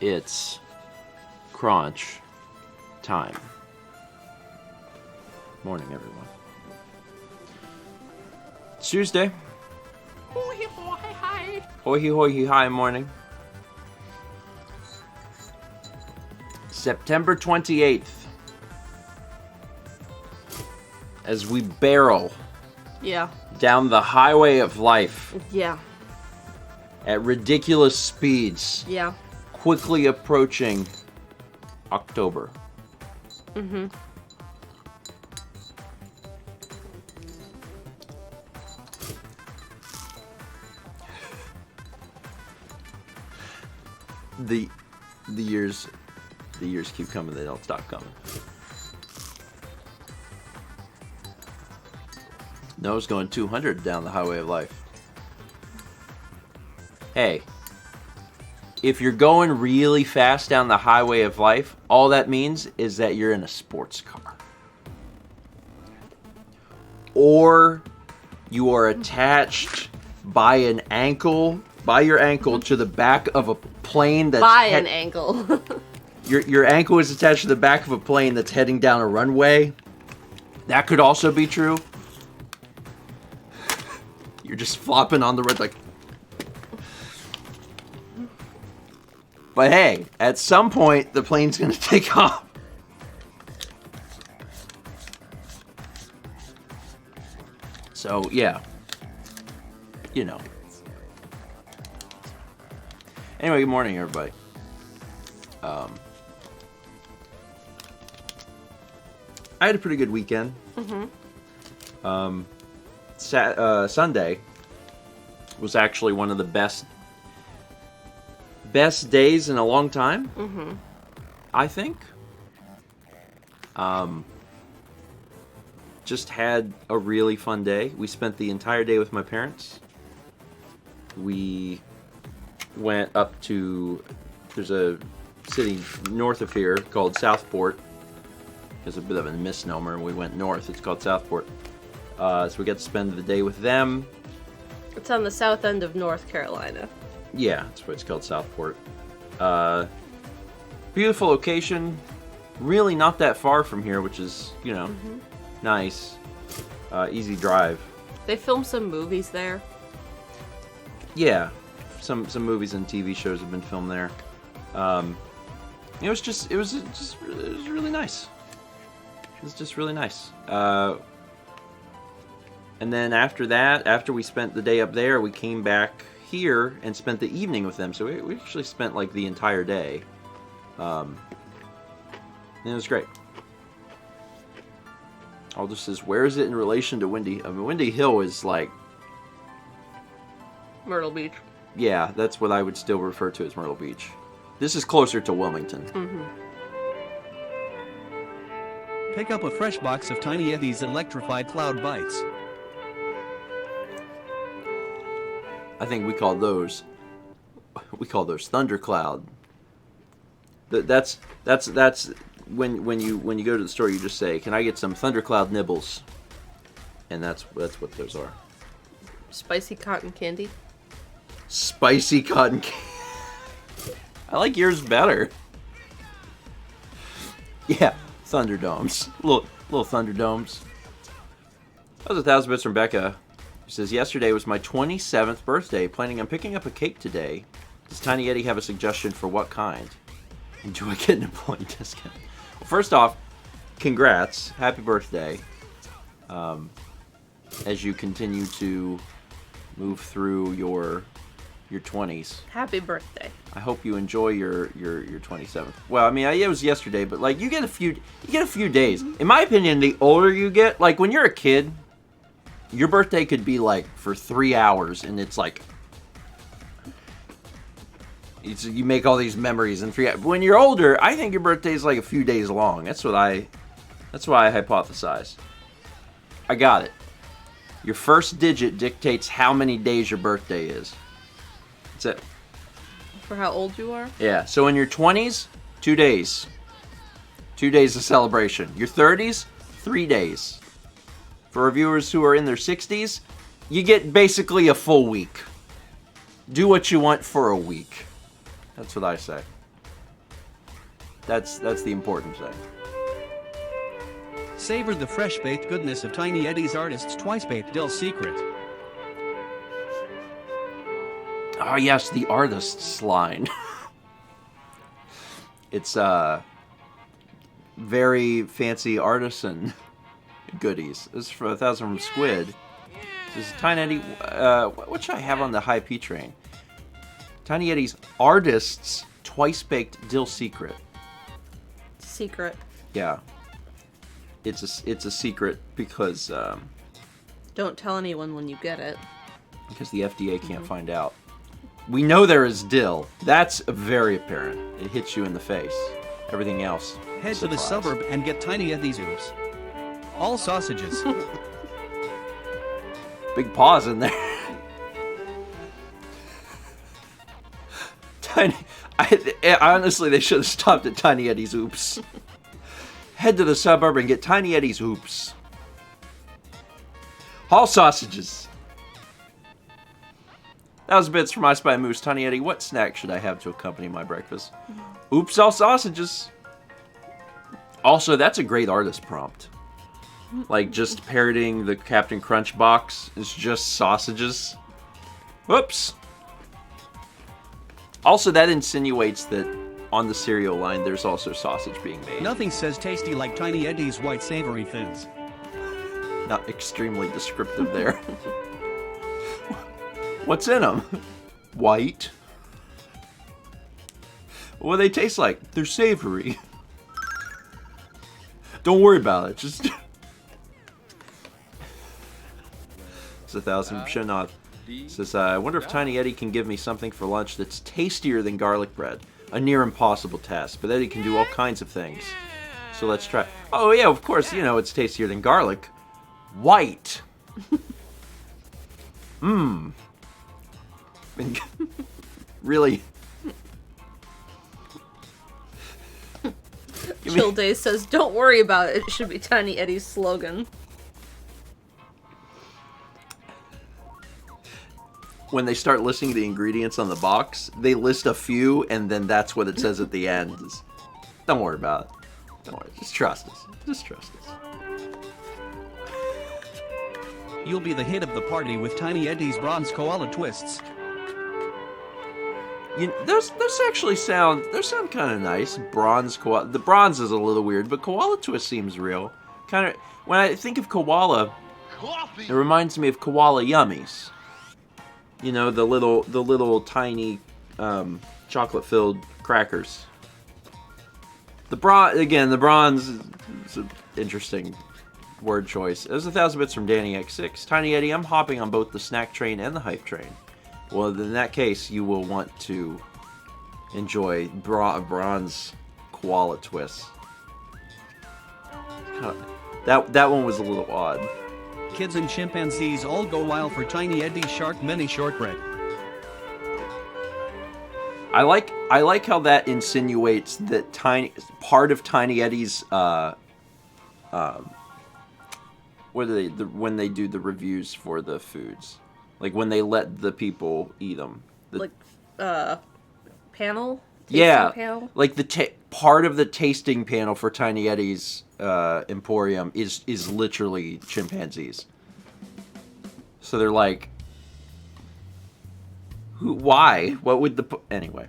It's crunch time. Morning, everyone. It's Tuesday. Hoi hoi hi. Hoi hoi hi morning. September 28th. As we barrel Yeah. down the highway of life Yeah. at ridiculous speeds, Yeah. quickly approaching October. Mm-hmm. The years keep coming, they don't stop coming. Noah's going 200 down the highway of life. Hey, if you're going really fast down the highway of life, all that means is that you're in a sports car. Or you are attached by your ankle to the back of a plane that's By an ankle. your ankle is attached to the back of a plane that's heading down a runway. That could also be true. You're just flopping on the road like... But hey, at some point, the plane's going to take off. So, yeah. You know. Anyway, good morning, everybody. I had a pretty good weekend. Mm-hmm. Sunday was actually one of the best days in a long time. Mm-hmm. I think. Just had a really fun day. We spent the entire day with my parents. We went up to, there's a city north of here called Southport. It's a bit of a misnomer. We went north. It's called Southport. So we got to spend the day with them. It's on the south end of North Carolina. Yeah, that's why it's called Southport. Beautiful location. Really not that far from here, which is, you know, nice. Easy drive. They filmed some movies there. Yeah, some movies and TV shows have been filmed there. It was really nice. It was just really nice. And then after that, after we spent the day up there, we came back here and spent the evening with them. So we actually spent like the entire day. And it was great. All this is, where is it in relation to Windy? I mean, Windy Hill is like... Myrtle Beach. Yeah, that's what I would still refer to as Myrtle Beach. This is closer to Wilmington. Mm-hmm. Pick up a fresh box of Tiny Yeti's electrified cloud bites. I think we call those thundercloud. That's when you go to the store, you just say, "Can I get some thundercloud nibbles?" And that's what those are. Spicy cotton candy. Spicy cotton candy. I like yours better. Yeah, Thunderdomes. Little Thunderdomes. That was 1,000 bits from Becca. She says, yesterday was my 27th birthday. Planning on picking up a cake today. Does Tiny Yeti have a suggestion for what kind? And do I get an employee discount? Well, first off, congrats. Happy birthday. As you continue to move through your 20s. Happy birthday. I hope you enjoy your 27th. Well, I mean, it was yesterday, but like you get a few days. In my opinion, the older you get, like when you're a kid, your birthday could be like for 3 hours, and it's like you make all these memories in 3 hours. When you're older, I think your birthday is like a few days long. That's why I hypothesize. I got it. Your first digit dictates how many days your birthday is. That's it. For how old you are? Yeah, so in your 20s, 2 days. 2 days of celebration. Your 30s, 3 days. For our viewers who are in their 60s, you get basically a full week. Do what you want for a week. That's what I say. That's the important thing. Savor the fresh-baked goodness of Tiny Eddie's Artist's Twice-Baked Dill Secret. Oh yes, the artist's line. It's very fancy artisan goodies. This is for 1,000 from Squid. This is Tiny Eddie. What should I have on the high P train? Tiny Eddie's Artist's Twice-Baked Dill Secret. Secret. Yeah. It's a secret because Don't tell anyone when you get it. the FDA can't find out. We know there is dill. That's very apparent. It hits you in the face. Everything else. Head to the surprise. suburb and get Tiny Eddie's Oops. All sausages. Big pause in there. Honestly, they should have stopped at Tiny Eddie's Oops. Head to the suburb and get Tiny Eddie's Oops. All sausages. That was bits from I Spy Moose. Tiny Eddie, what snack should I have to accompany my breakfast? Oops, all sausages. Also, that's a great artist prompt. Like, just parroting the Captain Crunch box. It's just sausages. Whoops. Also, that insinuates that on the cereal line, there's also sausage being made. Nothing says tasty like Tiny Eddie's white savory thins. Not extremely descriptive there. What's in them? White. What do they taste like? They're savory. Don't worry about it. Just... It's 1,000. Should not. Says, I wonder if Tiny Eddie can give me something for lunch that's tastier than garlic bread. A near impossible task, but Eddie can do all kinds of things. So let's try. Oh yeah, of course, you know it's tastier than garlic. White. Mmm. Really? Chill Day says, "Don't worry about it. It should be Tiny Eddie's slogan." When they start listing the ingredients on the box, they list a few, and then that's what it says at the end. Don't worry about it. Don't worry. Just trust us. Just trust us. You'll be the hit of the party with Tiny Eddie's bronze koala twists. Those actually sound kind of nice. Bronze koala. The bronze is a little weird, but koala twist seems real. Kind of. When I think of koala, it reminds me of koala yummies. You know, the little tiny chocolate-filled crackers. The bronze is an interesting word choice. There's 1,000 bits from Danny X6. Tiny Eddie, I'm hopping on both the snack train and the hype train. Well, in that case, you will want to enjoy bronze koala twists. That one was a little odd. Kids and chimpanzees all go wild for Tiny Eddie's Shark Mini Shortbread. I like how that insinuates that part of Tiny Eddie's what do they when they do the reviews for the foods, like when they let the people eat them. Panel. Yeah, panel? like part of the tasting panel for Tiny Eddie's Emporium is literally chimpanzees. So they're like, why? What would anyway?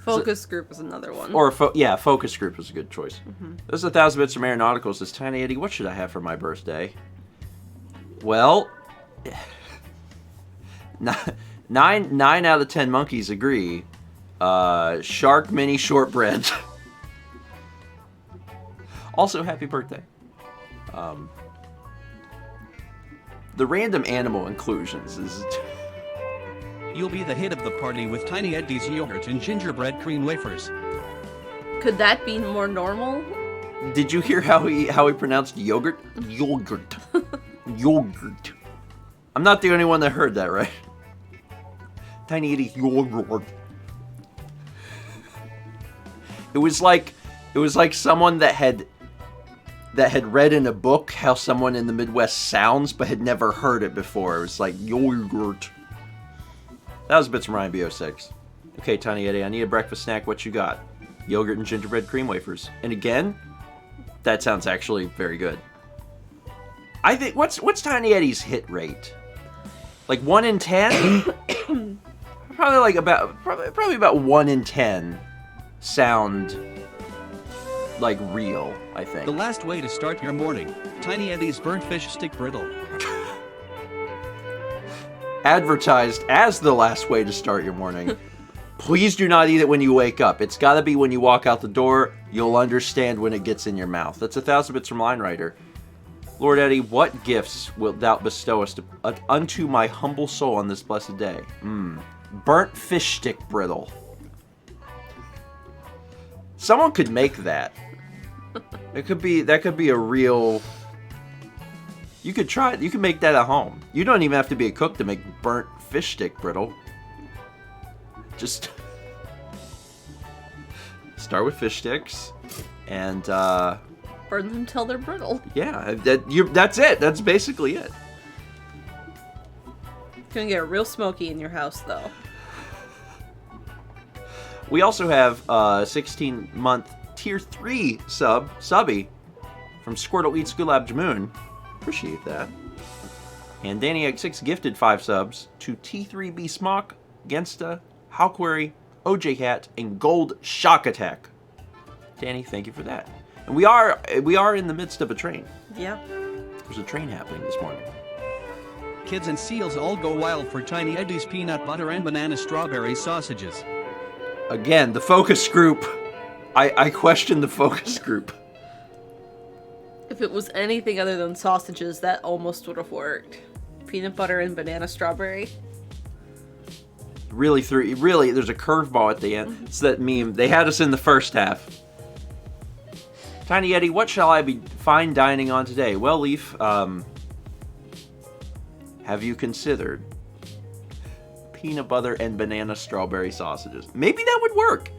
Focus group is another one. Or focus group was a good choice. Mm-hmm. This is 1,000 bits from Aeronautical. Says, Tiny Eddie, what should I have for my birthday? Well, 9 out of 10 monkeys agree. Shark Mini Shortbread. Also, happy birthday. The random animal inclusions is... You'll be the hit of the party with Tiny Eddie's yogurt and gingerbread cream wafers. Could that be more normal? Did you hear how he pronounced yogurt? Yogurt. Yogurt. I'm not the only one that heard that, right? Tiny Eddie's yogurt. It was like someone that had read in a book how someone in the Midwest sounds, but had never heard it before. It was like yogurt. That was bits from Ryan B06. Okay, Tiny Eddie, I need a breakfast snack. What you got? yogurt and gingerbread cream wafers. And again, that sounds actually very good. I think what's Tiny Eddie's hit rate? Like 1 in 10? Probably about 1 in 10 sound like real, I think. The last way to start your morning. Tiny Eddie's burnt fish stick brittle. Advertised as the last way to start your morning. Please do not eat it when you wake up. It's got to be when you walk out the door. You'll understand when it gets in your mouth. That's 1,000 bits from Line Rider. Lord Eddie, what gifts wilt thou bestow us unto my humble soul on this blessed day? Burnt fish stick brittle. Someone could make that. That could be a real. You could try it. You can make that at home. You don't even have to be a cook to make burnt fish stick brittle. Just start with fish sticks and burn them till they're brittle. Yeah, that's it. That's basically it. It's gonna get real smoky in your house, though. We also have a 16-month Tier 3 subby from Squirtle Eats Gulab Jamun. Appreciate that. And Danny X6 gifted 5 subs to T3B Smock, Gensta, Howquery, OJ Cat, and Gold Shock Attack. Danny, thank you for that. And we are in the midst of a train. Yeah. There's a train happening this morning. Kids and seals all go wild for Tiny Eddie's peanut butter and banana strawberry sausages. Again, the focus group. I question the focus group. If it was anything other than sausages, that almost would have worked. Peanut butter and banana strawberry. Really, there's a curveball at the end. It's that meme. They had us in the first half. Tiny Eddie, what shall I be fine dining on today? Well, Leaf, have you considered peanut butter and banana strawberry sausages? Maybe that would work.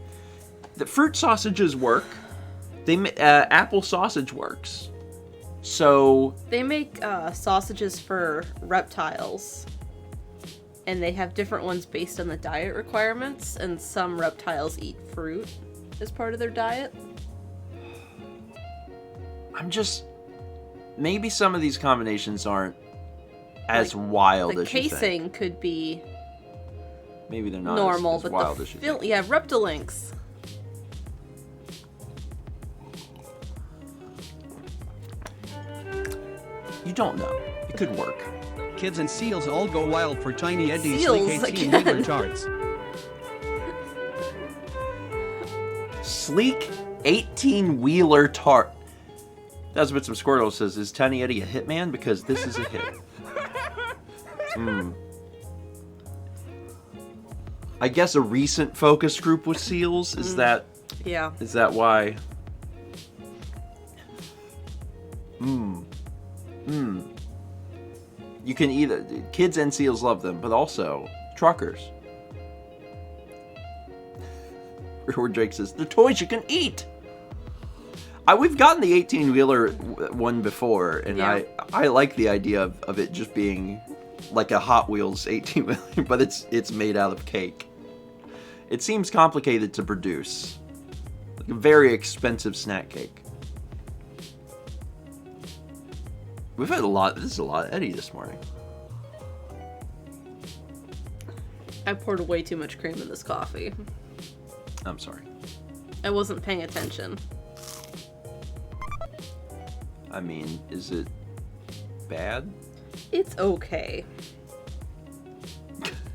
The fruit sausages work. Apple sausage works. So they make sausages for reptiles, and they have different ones based on the diet requirements, and some reptiles eat fruit as part of their diet. Maybe some of these combinations aren't as wild as you think. The casing could be maybe they're not normal, as but wild as you think. Yeah, Reptilinks. You don't know. It could work. Kids and seals all go wild for Tiny Eddie's Seals Sleek 18 again. Wheeler tarts. Sleek 18-wheeler tart. That's what some Squirtle says. Is Tiny Eddie a hitman? Because this is a hit. I guess a recent focus group with seals. Is that? Yeah. Is that why? You can either kids and seals love them, but also truckers. Where Drake says the toys you can eat. We've gotten the 18-wheeler one before, and yeah. I like the idea of it just being like a Hot Wheels 18-wheeler, but it's made out of cake. It seems complicated to produce, like a very expensive snack cake. We've had a lot. This is a lot of Eddie this morning. I poured way too much cream in this coffee. I'm sorry. I wasn't paying attention. I mean, is it bad? It's okay.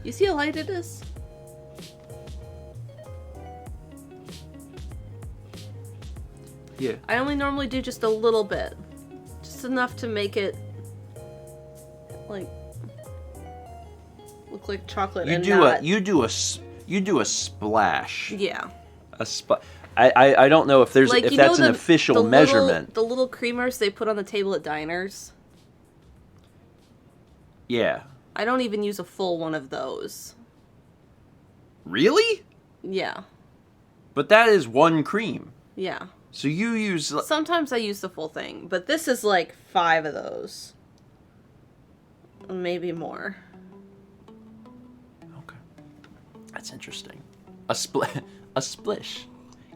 You see how light it is? Yeah. I only normally do just a little bit. Just enough to make it, like, look like chocolate. You do a splash. Yeah. I don't know if there's like, if that's an official measurement. The little creamers they put on the table at diners. Yeah. I don't even use a full one of those. Really? Yeah. But that is one cream. Yeah. So you use... Sometimes I use the full thing, but this is like 5 of those. Maybe more. Okay. That's interesting. A splish.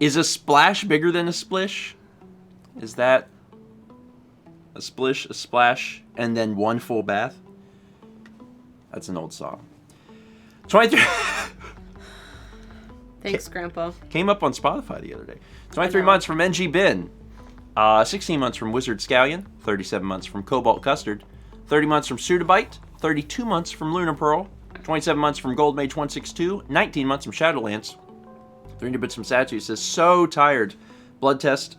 Is a splash bigger than a splish? Is that a splish, a splash, and then one full bath? That's an old song. 23... Thanks, Grandpa. Came up on Spotify the other day. 23 know. months from NG Bin. 16 months from Wizard Scallion. 37 months from Cobalt Custard. 30 months from Sudabite. 32 months from Lunar Pearl. 27 months from Gold Mage 162. 19 months from Shadowlands. 300 bits from Satu says, so tired. Blood test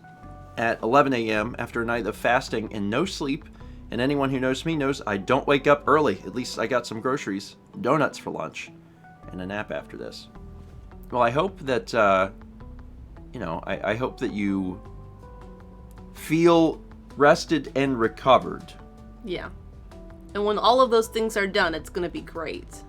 at 11 a.m. after a night of fasting and no sleep. And anyone who knows me knows I don't wake up early. At least I got some groceries, donuts for lunch, and a nap after this. Well, I hope that, I hope that you feel rested and recovered. Yeah. And when all of those things are done, it's going to be great.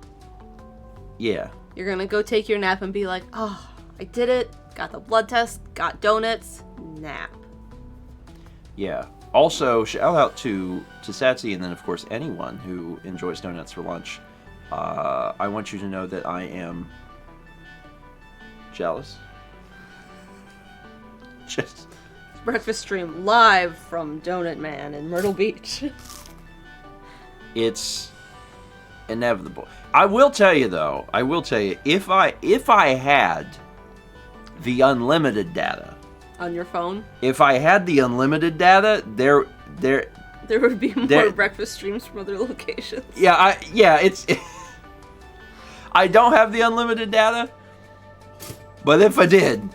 Yeah. You're going to go take your nap and be like, oh, I did it. Got the blood test. Got donuts. Nap. Yeah. Also, shout out to Satsy and then, of course, anyone who enjoys donuts for lunch. I want you to know that I am jealous. Just Breakfast stream live from Donut Man in Myrtle Beach. It's inevitable. I will tell you though, if I had the unlimited data On your phone? if I had the unlimited data, there would be more breakfast streams from other locations. I don't have the unlimited data, but if I did,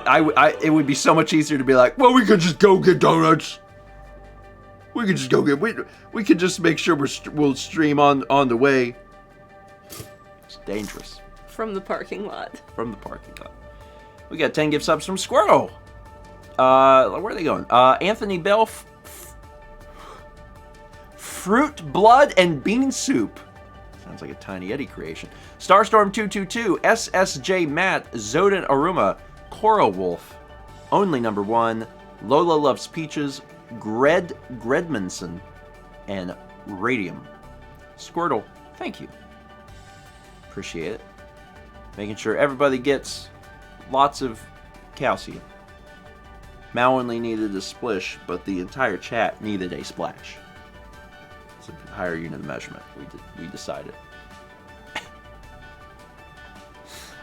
it would be so much easier to be like, well, we could just go get donuts. We could just go get, we could just make sure we'll stream on the way. It's dangerous. From the parking lot. From the parking lot. We got 10 gift subs from Squirtle. Where are they going? Anthony Bell, Fruit, Blood, and Bean Soup. Sounds like a Tiny Eddie creation. Starstorm222, SSJ Matt, Zoden Aruma, Cora Wolf, Only Number 1, Lola Loves Peaches, Gredmanson, and Radium. Squirtle, thank you. Appreciate it. Making sure everybody gets lots of calcium. Mal only needed a splish, but the entire chat needed a splash. It's a higher unit of measurement. We decided.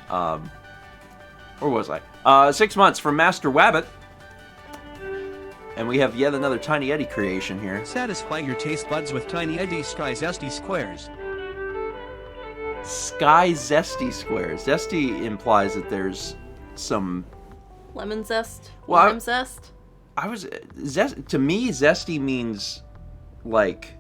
Where was I? 6 months from Master Wabbit. And we have yet another Tiny Eddie creation here. Satisfy your taste buds with Tiny Eddie Sky Zesty Squares. Sky Zesty Squares. Zesty implies that there's some... Lemon zest? Well, Lime zest? To me, zesty means like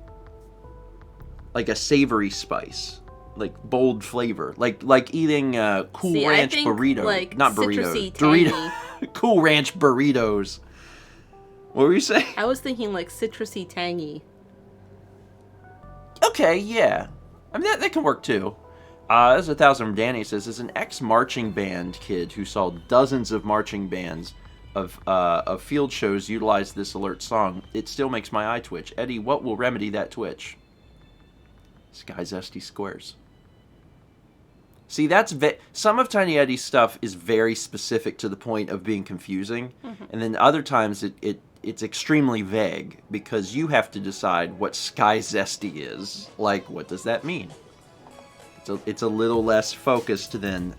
a savory spice. Like bold flavor. Like eating Cool Ranch burrito. Like not burritos. Citrusy, Dorito. Cool Ranch burritos. What were you saying? I was thinking like citrusy tangy. Okay, yeah. I mean, that can work too. There's 1,000 from Danny. Says, as an ex-marching band kid who saw dozens of marching bands of field shows utilize this alert song, it still makes my eye twitch. Eddie, what will remedy that twitch? Sky Zesty Squares. See, that's some of Tiny Eddie's stuff is very specific to the point of being confusing, and then other times it's extremely vague because you have to decide what Sky Zesty is. Like, what does that mean? It's a little less focused than,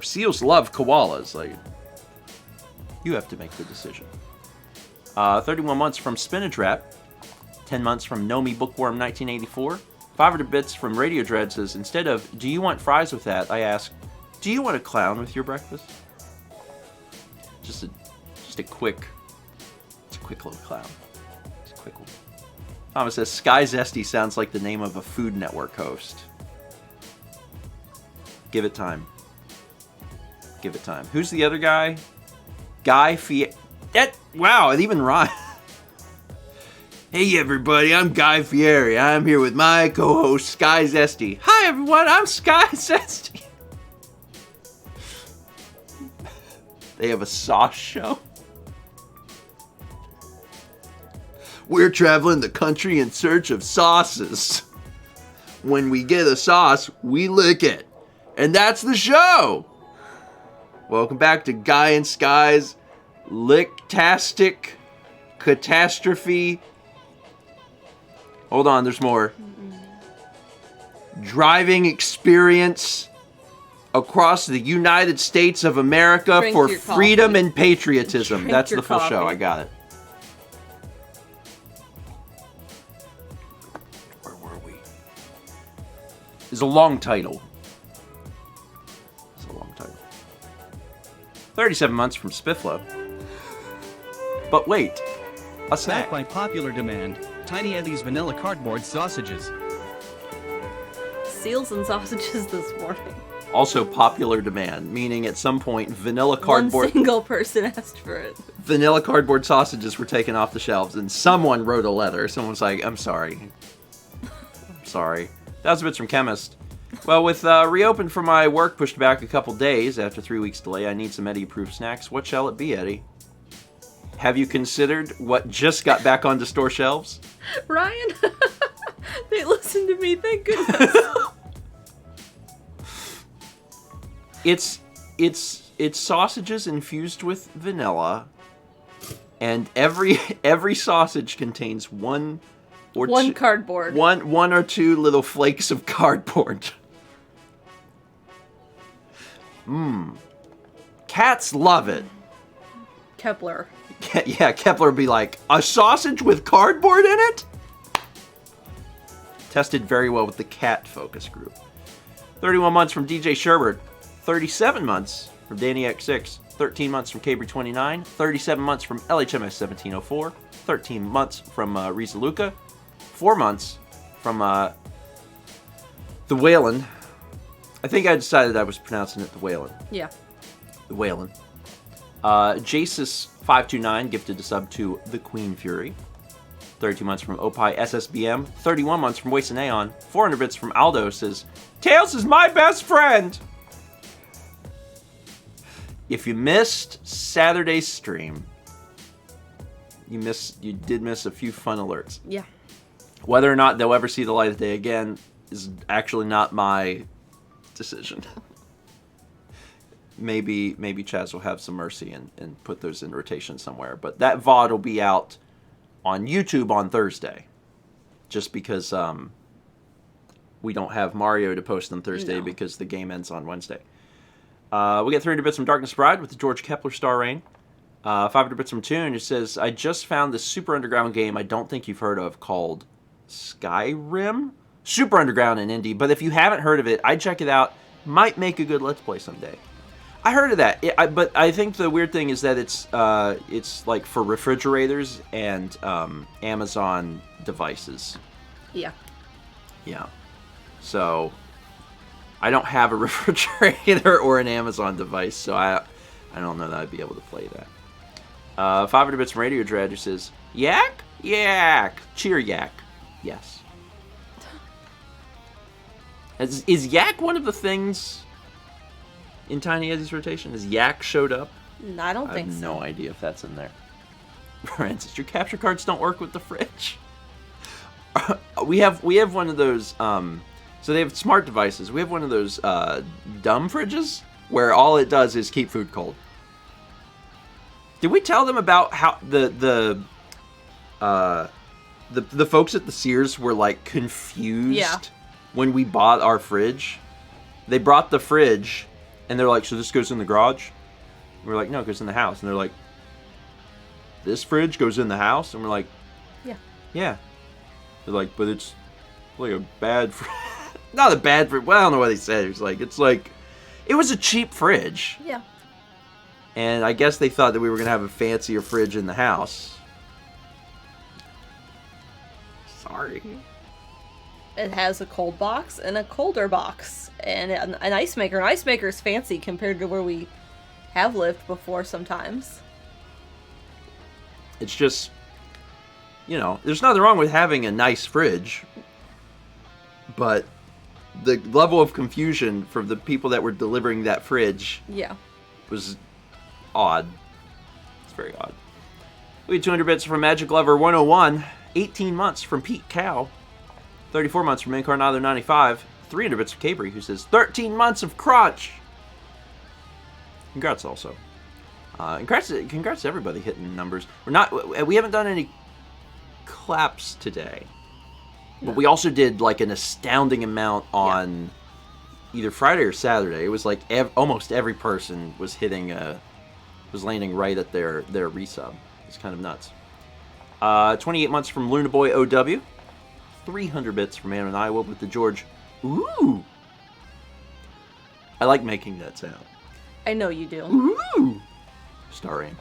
seals love koalas. Like, you have to make the decision. 31 months from Spinach Rat. 10 months from Nomi Bookworm 1984. 500 bits from Radio Dread says, instead of, do you want fries with that? I ask, do you want a clown with your breakfast? Just a quick little clown. Just a quick one. Thomas says, Sky Zesty sounds like the name of a Food Network host. Give it time. Give it time. Who's the other guy? Guy Fieri. Wow, it even rhymes. Hey everybody, I'm Guy Fieri. I'm here with my co-host, Sky Zesty. Hi everyone, I'm Sky Zesty. They have a sauce show. We're traveling the country in search of sauces. When we get a sauce, we lick it. And that's the show. Welcome back to Guy and Sky's Licktastic Catastrophe. Hold on, there's more. Driving experience across the United States of America Drink for your freedom coffee. and patriotism. Drink That's your the full show. coffee. I got it. Where were we? It's a long title. 37 months from Spifflo. But wait, a Back snack. by popular demand, Tiny Eddie's vanilla cardboard sausages. Seals and sausages this morning. Also popular demand, meaning at some point vanilla cardboard One single person asked for it. vanilla cardboard sausages were taken off the shelves, and someone wrote a letter. Someone was like, "I'm sorry, I'm sorry." That was a bit from Chemist. Well, with reopened for my work pushed back a couple days after 3 weeks delay, I need some Eddie-approved snacks. What shall it be, Eddie? Have you considered what just got back onto store shelves? Ryan, they listened to me. Thank goodness. It's sausages infused with vanilla, and every sausage contains one Cardboard. one or two little flakes of cardboard. Cats love it. Kepler. Yeah, Kepler would be like, a sausage with cardboard in it? Tested very well with the cat focus group. 31 months from DJ Sherbert. 37 months from Danny X6. 13 months from Cabri29. 37 months from LHMS 1704. 13 months from Risa Luca. 4 months from the Whalen. I think I decided I was pronouncing it the Whalen. Yeah. The Whalen. Jasus529 gifted a sub to the Queen Fury. 32 months from Opie SSBM. 31 months from Waste and Aeon. 400 bits from Aldo says, Tails is my best friend! If you missed Saturday's stream, you did miss a few fun alerts. Yeah. Whether or not they'll ever see the light of day again is actually not my decision. Maybe Chaz will have some mercy and put those in rotation somewhere. But that VOD will be out on YouTube on Thursday. Just because we don't have Mario to post on Thursday because the game ends on Wednesday. We get 300 bits from Darkness Bride with the George Kepler Star Rain. 500 bits from Toon, who says, I just found this super underground game I don't think you've heard of called Skyrim? Super underground and indie, but if you haven't heard of it, I'd check it out. Might make a good Let's Play someday. I heard of that, but I think the weird thing is that it's like for refrigerators and Amazon devices. Yeah. Yeah. So I don't have a refrigerator or an Amazon device, so I don't know that I'd be able to play that. 500 bits from Radio Dread, who says, Yak? Yak. Cheer yak. Yes. Is yak one of the things in Tiny Eddie's rotation? Has yak showed up? I don't I think have so. no idea if that's in there. Francis, your capture cards don't work with the fridge. we have one of those. So they have smart devices. We have one of those dumb fridges where all it does is keep food cold. Did we tell them about how the folks at the Sears were like confused when we bought our fridge? They brought the fridge and they're like, so this goes in the garage? And we're like, no, it goes in the house. And they're like, this fridge goes in the house? And we're like, yeah. They're like, but it's like a bad fridge. Not a bad fridge. Well, I don't know what they said. It was a cheap fridge. Yeah. And I guess they thought that we were going to have a fancier fridge in the house. Sorry. It has a cold box and a colder box and an ice maker. An ice maker is fancy compared to where we have lived before sometimes. It's just, there's nothing wrong with having a nice fridge. But the level of confusion for the people that were delivering that fridge was odd. It's very odd. We had 200 bits from Magic Lover 101, 18 months from Pete Cow, 34 months from Incarnado 95, 300 bits from Cabri, who says 13 months of crunch. Congrats also. Congrats to everybody hitting numbers. We haven't done any claps today. But we also did like an astounding amount on either Friday or Saturday. It was like almost every person was was landing right at their resub. It's kind of nuts. 28 months from Luna Boy OW. 300 bits from Anna and Iowa with the George. Ooh. I like making that sound. I know you do. Ooh. Starring.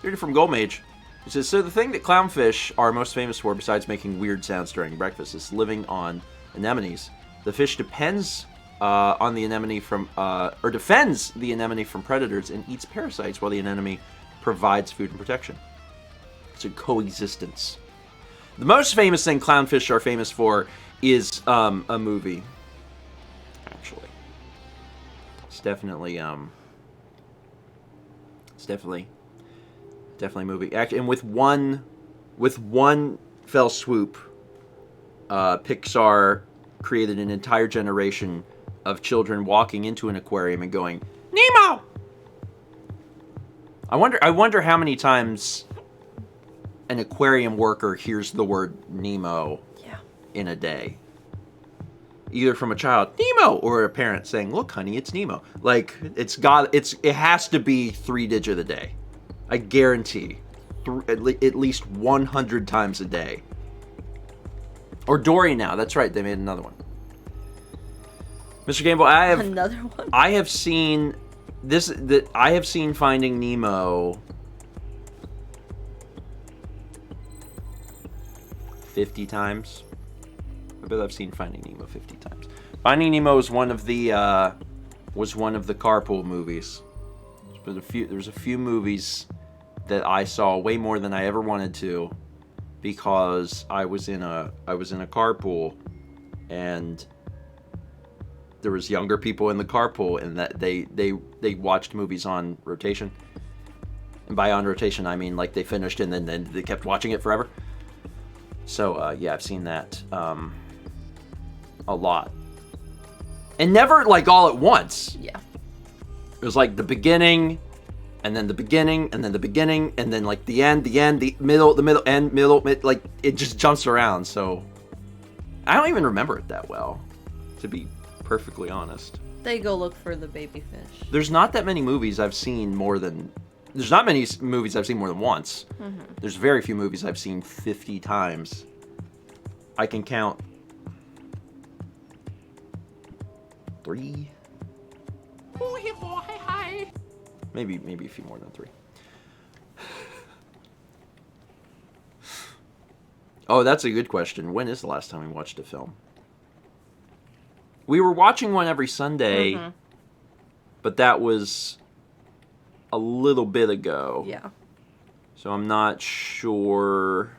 Here from Goldmage. It says, so the thing that clownfish are most famous for, besides making weird sounds during breakfast, is living on anemones. The fish depends on the anemone or defends the anemone from predators and eats parasites while the anemone provides food and protection. It's a coexistence. The most famous thing clownfish are famous for is a movie. Actually, it's definitely a movie. Actually, and with one fell swoop, Pixar created an entire generation of children walking into an aquarium and going, Nemo! I wonder how many times an aquarium worker hears the word Nemo in a day. Either from a child, Nemo, or a parent saying, look, honey, it's Nemo. Like, it has to be 3 digit a day. I guarantee. At least 100 times a day. Or Dory now. That's right. They made another one. Mr. Gamble, Another one? I have seen I have seen Finding Nemo 50 times. I bet I've seen Finding Nemo 50 times. Finding Nemo was one of the carpool movies. There's a few movies that I saw way more than I ever wanted to, because I was in a carpool, and there was younger people in the carpool, and that they watched movies on rotation. And by on rotation, I mean like they finished and then they kept watching it forever. So yeah, I've seen that a lot, and never like all at once. Yeah. It was like the beginning, and then the beginning, and then the beginning, and then like the end, the middle, end, middle, like it just jumps around. So I don't even remember it that well, to be perfectly honest. They go look for the baby fish. There's not that many movies I've seen more than... There's not many movies I've seen more than once. Mm-hmm. There's very few movies I've seen 50 times. I can count 3. Maybe a few more than 3. Oh, that's a good question. When is the last time we watched a film? We were watching one every Sunday, but that was a little bit ago. Yeah. So I'm not sure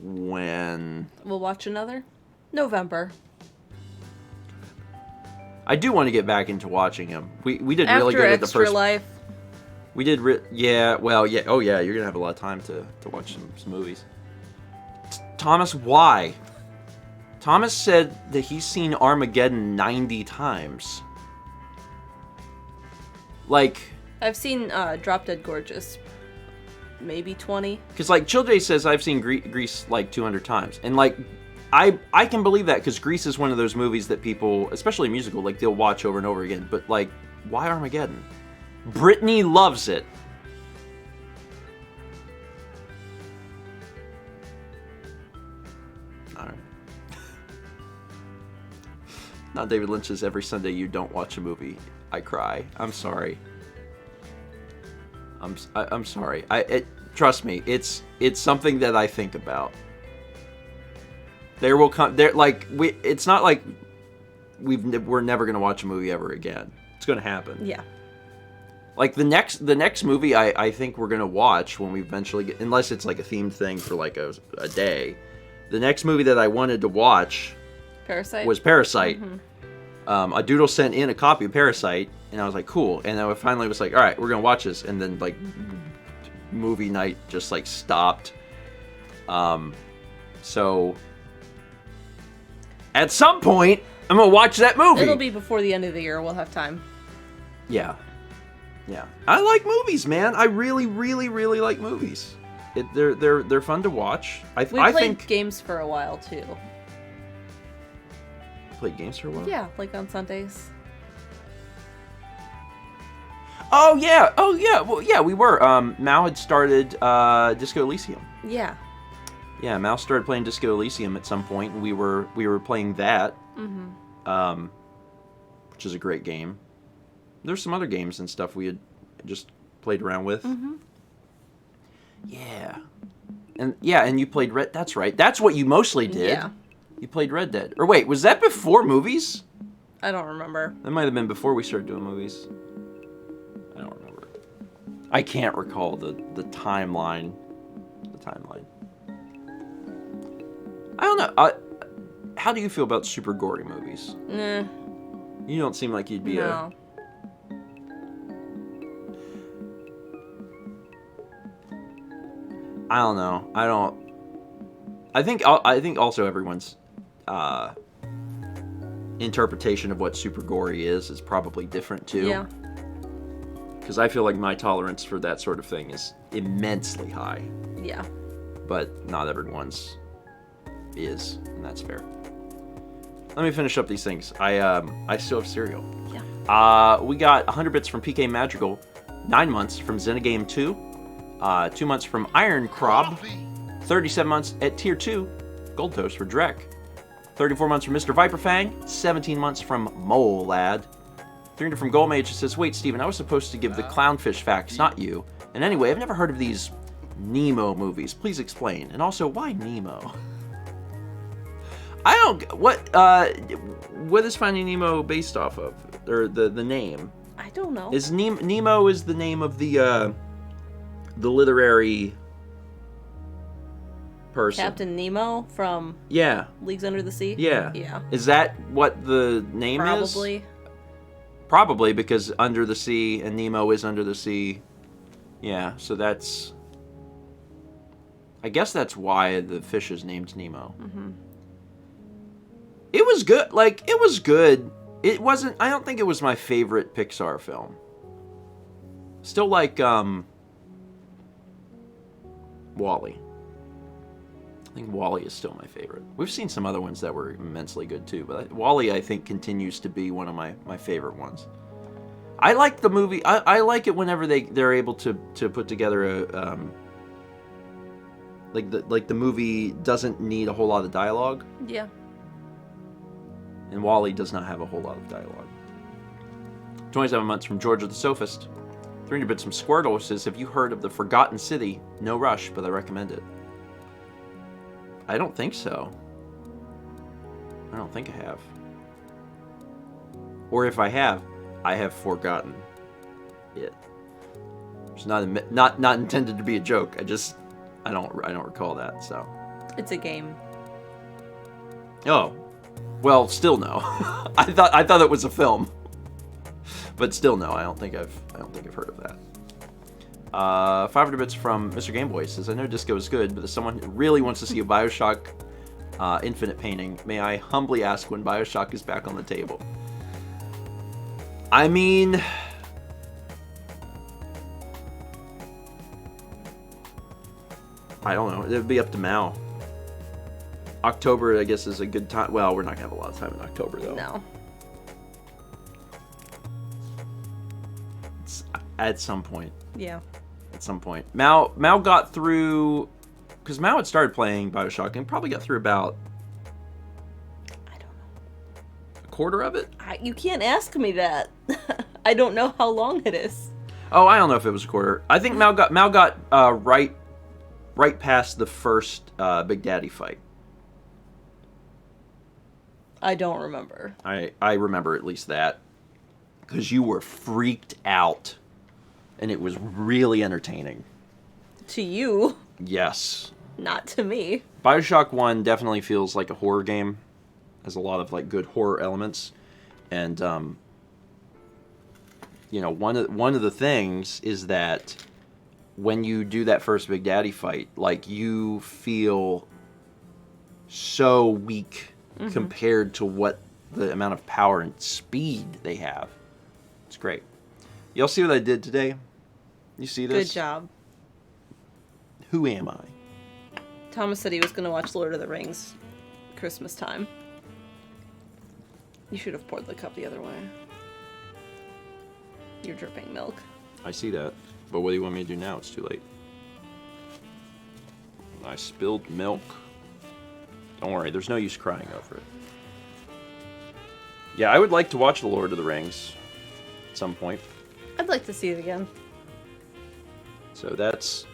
when. We'll watch another? November. I do want to get back into watching them. We did After really good at the Extra first. Life. We did. Yeah. Well. Yeah. Oh yeah. You're gonna have a lot of time to watch some movies. Thomas, why? Thomas said that he's seen Armageddon 90 times. Like... I've seen Drop Dead Gorgeous maybe 20. Because, like, Chill J says I've seen Grease, like, 200 times. And, like, I can believe that, because Grease is one of those movies that people, especially musical, like, they'll watch over and over again. But, like, why Armageddon? Brittany loves it. Alright. Not David Lynch's Every Sunday You Don't Watch a Movie, I Cry. I'm sorry. I'm sorry. Trust me, it's something that I think about. There will come it's not like we're never gonna watch a movie ever again. It's gonna happen. Yeah. Like the next movie I think we're gonna watch when we eventually get, unless it's like a themed thing for like a day. The next movie that I wanted to watch was Parasite. Mm-hmm. A doodle sent in a copy of Parasite, and I was like, cool. And I finally was like, all right, we're gonna watch this. And then like movie night just like stopped. So at some point I'm gonna watch that movie. It'll be before the end of the year. We'll have time. Yeah. Yeah, I like movies, man. I really, really, really like movies. They're fun to watch. I We played think games for a while too. played games for a while. Yeah, like on Sundays. Oh yeah. Well, yeah, we were. Mal had started Disco Elysium. Yeah. Yeah, Mal started playing Disco Elysium at some point, and we were playing that. Mm-hmm. Which is a great game. There's some other games and stuff we had just played around with. Mm-hmm. Yeah. And you played Red... That's right. That's what you mostly did. Yeah. You played Red Dead. Or wait, was that before movies? I don't remember. That might have been before we started doing movies. I don't remember. I can't recall the timeline. The timeline. I don't know. How do you feel about super gory movies? Nah. You don't seem like you'd be No. I don't know. I think also everyone's interpretation of what super gory is probably different too. Yeah. Because I feel like my tolerance for that sort of thing is immensely high. Yeah. But not everyone's is, and that's fair. Let me finish up these things. I still have cereal. Yeah. We got 100 bits from PK Madrigal, 9 months from Xenagame 2, 2 months from Iron Crob, 37 months at Tier 2, Gold Toast for Drek, 34 months from Mr. Viperfang, 17 months from Mole Lad, 300 from Goldmage says, wait, Steven, I was supposed to give the clownfish facts, not you. And anyway, I've never heard of these Nemo movies. Please explain. And also, why Nemo? I don't... What is Finding Nemo based off of? Or the name? I don't know. Is Nemo is the name of the literary person. Captain Nemo from Leagues Under the Sea? Yeah. Yeah. Is that what the name is? Probably. Probably, because Under the Sea and Nemo is under the sea. Yeah, so that's... I guess that's why the fish is named Nemo. Mm-hmm. It was good. Like, it was good. It wasn't... I don't think it was my favorite Pixar film. Still like, WALL-E. I think WALL-E is still my favorite. We've seen some other ones that were immensely good too, but WALL-E I think continues to be one of my favorite ones. I like the movie. I like it whenever they're able to put together a like the movie doesn't need a whole lot of dialogue. Yeah. And WALL-E does not have a whole lot of dialogue. 27 months from Georgia the Sophist. 300 bits from Squirtle says, have you heard of the Forgotten City? No rush, but I recommend it. I don't think so. I don't think I have. Or if I have forgotten it. It's not intended to be a joke. I don't recall that. So. It's a game. Oh, well, still no. I thought it was a film, but still no. I don't think I've heard of that. 500 bits from Mr. Gameboy says, I know disco is good, but as someone who really wants to see a Bioshock Infinite painting, may I humbly ask when Bioshock is back on the table? I mean... I don't know. It would be up to Mal. October, I guess, is a good time. Well, we're not going to have a lot of time in October, though. No. It's at some point. Yeah. At some point. Mal got through... Because Mal had started playing Bioshock and probably got through about... I don't know. A quarter of it? You can't ask me that. I don't know how long it is. Oh, I don't know if it was a quarter. I think Mal got right past the first Big Daddy fight. I don't remember. I remember at least that. Because you were freaked out. And it was really entertaining. To you. Yes. Not to me. Bioshock 1 definitely feels like a horror game. Has a lot of like good horror elements. And you know, one of the things is that when you do that first Big Daddy fight, like, you feel so weak compared to what the amount of power and speed they have. It's great. Y'all see what I did today? You see this? Good job. Who am I? Thomas said he was going to watch Lord of the Rings Christmas time. You should have poured the cup the other way. You're dripping milk. I see that. But what do you want me to do now? It's too late. I spilled milk. Don't worry, there's no use crying over it. Yeah, I would like to watch The Lord of the Rings at some point. I'd like to see it again. So that's,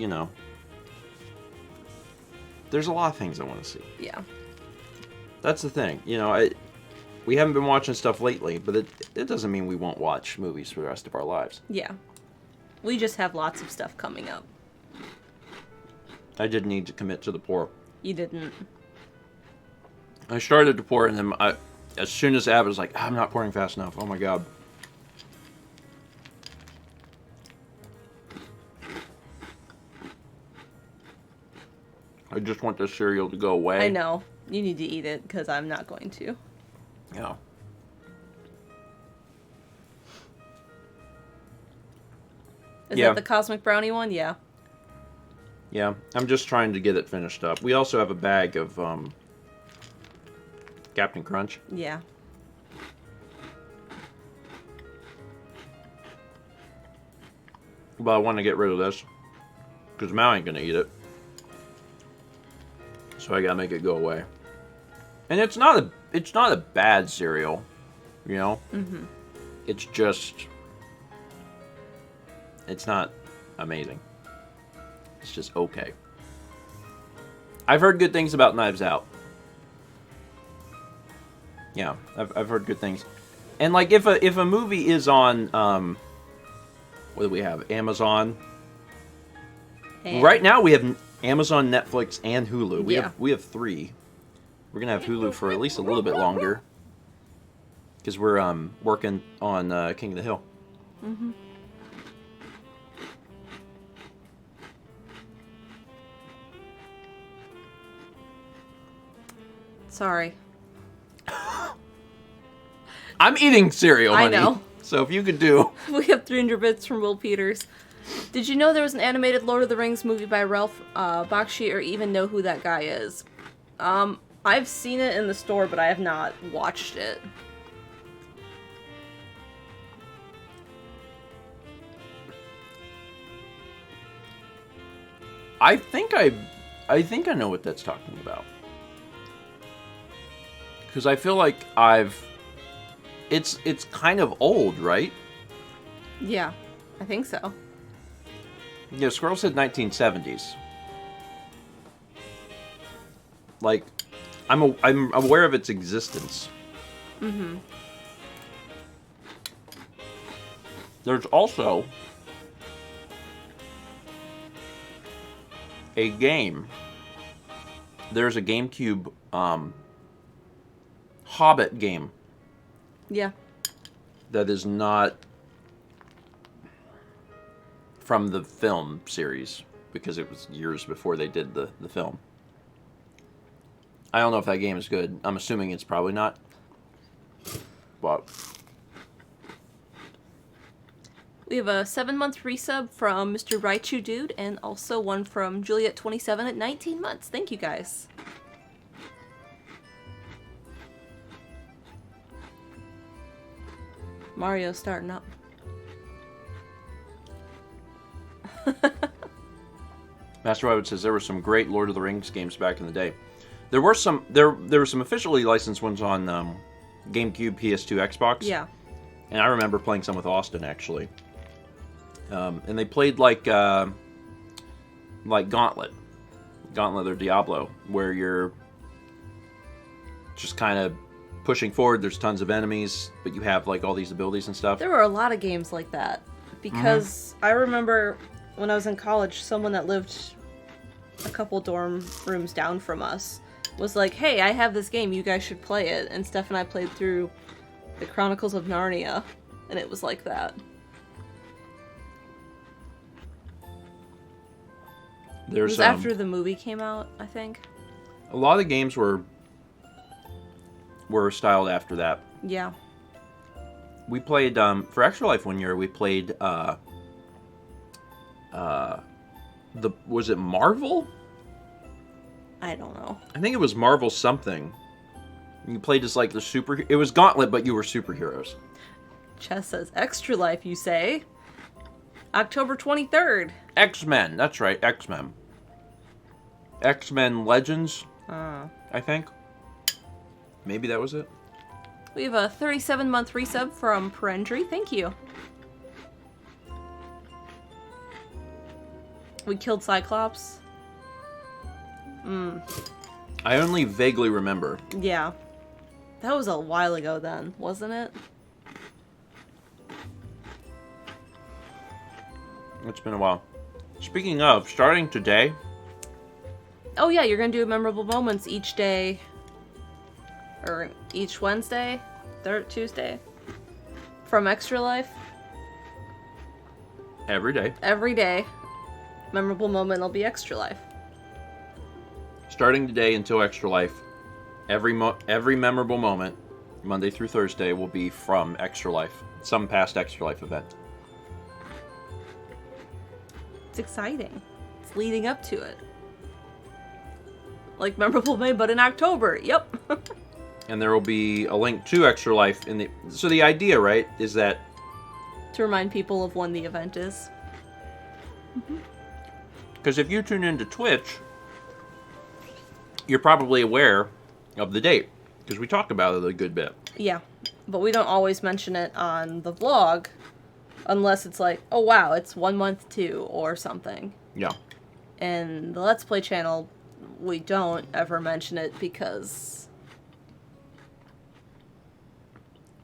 there's a lot of things I want to see. Yeah. That's the thing. We haven't been watching stuff lately, but it doesn't mean we won't watch movies for the rest of our lives. Yeah. We just have lots of stuff coming up. I did need to commit to the pour. You didn't. I started to pour, and then as soon as Ab was like, I'm not pouring fast enough. Oh my god. I just want this cereal to go away. I know. You need to eat it, because I'm not going to. Yeah. Is that the Cosmic Brownie one? Yeah. Yeah, I'm just trying to get it finished up. We also have a bag of Captain Crunch. Yeah. But I want to get rid of this, because Mal ain't going to eat it. So I got to make it go away. And it's not a bad cereal, Mm-hmm. It's just, it's not amazing. It's just okay. I've heard good things about Knives Out. Yeah, I've heard good things. And like if a movie is on what do we have? Amazon. And Right now we have Amazon, Netflix, and Hulu. We have 3. We're gonna have Hulu for at least a little bit longer because we're working on King of the Hill. Mm-hmm. Sorry. I'm eating cereal, honey. I know. So if you could do... We have 300 bits from Will Peters. Did you know there was an animated Lord of the Rings movie by Ralph Bakshi, or even know who that guy is? I've seen it in the store, but I have not watched it. I think I know what that's talking about. Because I feel like it's kind of old, right? Yeah, I think so. Yeah, Squirrel said 1970s. Like, I'm aware of its existence. Mm-hmm. There's also a game. There's a GameCube Hobbit game. Yeah. That is not from the film series, because it was years before they did the film. I don't know if that game is good. I'm assuming it's probably not. But we have a 7-month resub from Mr. Raichu Dude, and also one from Juliet27 at 19 months. Thank you, guys. Mario's starting up. Master Rabbit says there were some great Lord of the Rings games back in the day. There were some officially licensed ones on GameCube, PS2, Xbox. Yeah. And I remember playing some with Austin, actually. And they played like Gauntlet or Diablo, where you're just kind of pushing forward. There's tons of enemies, but you have like all these abilities and stuff. There were a lot of games like that, because I remember when I was in college, someone that lived a couple dorm rooms down from us was like, hey, I have this game, you guys should play it. And Steph and I played through the Chronicles of Narnia, and it was like that. It was after the movie came out, I think. A lot of games were styled after that. Yeah. We played for Extra Life one year. We played was it Marvel? I don't know. I think it was Marvel something. You played as like the super. It was Gauntlet, but you were superheroes. Chess says Extra Life, you say? October 23rd. X-Men. That's right, X-Men. X-Men Legends. I think. Maybe that was it. We have a 37-month resub from Perendry. Thank you. We killed Cyclops. I only vaguely remember. Yeah. That was a while ago then, wasn't it? It's been a while. Speaking of, starting today... Oh yeah, you're gonna do memorable moments each day. Or each Wednesday? Tuesday? From Extra Life? Every day. Every day. Memorable moment will be Extra Life. Starting today until Extra Life, every memorable moment, Monday through Thursday, will be from Extra Life. Some past Extra Life event. It's exciting. It's leading up to it. Like memorable moment, but in October. Yep. And there will be a link to Extra Life in the... So the idea, right, is that... To remind people of when the event is. Because if you tune into Twitch, you're probably aware of the date. Because we talk about it a good bit. Yeah. But we don't always mention it on the vlog. Unless it's like, oh wow, it's 1 month too, or something. Yeah. And the Let's Play channel, we don't ever mention it because...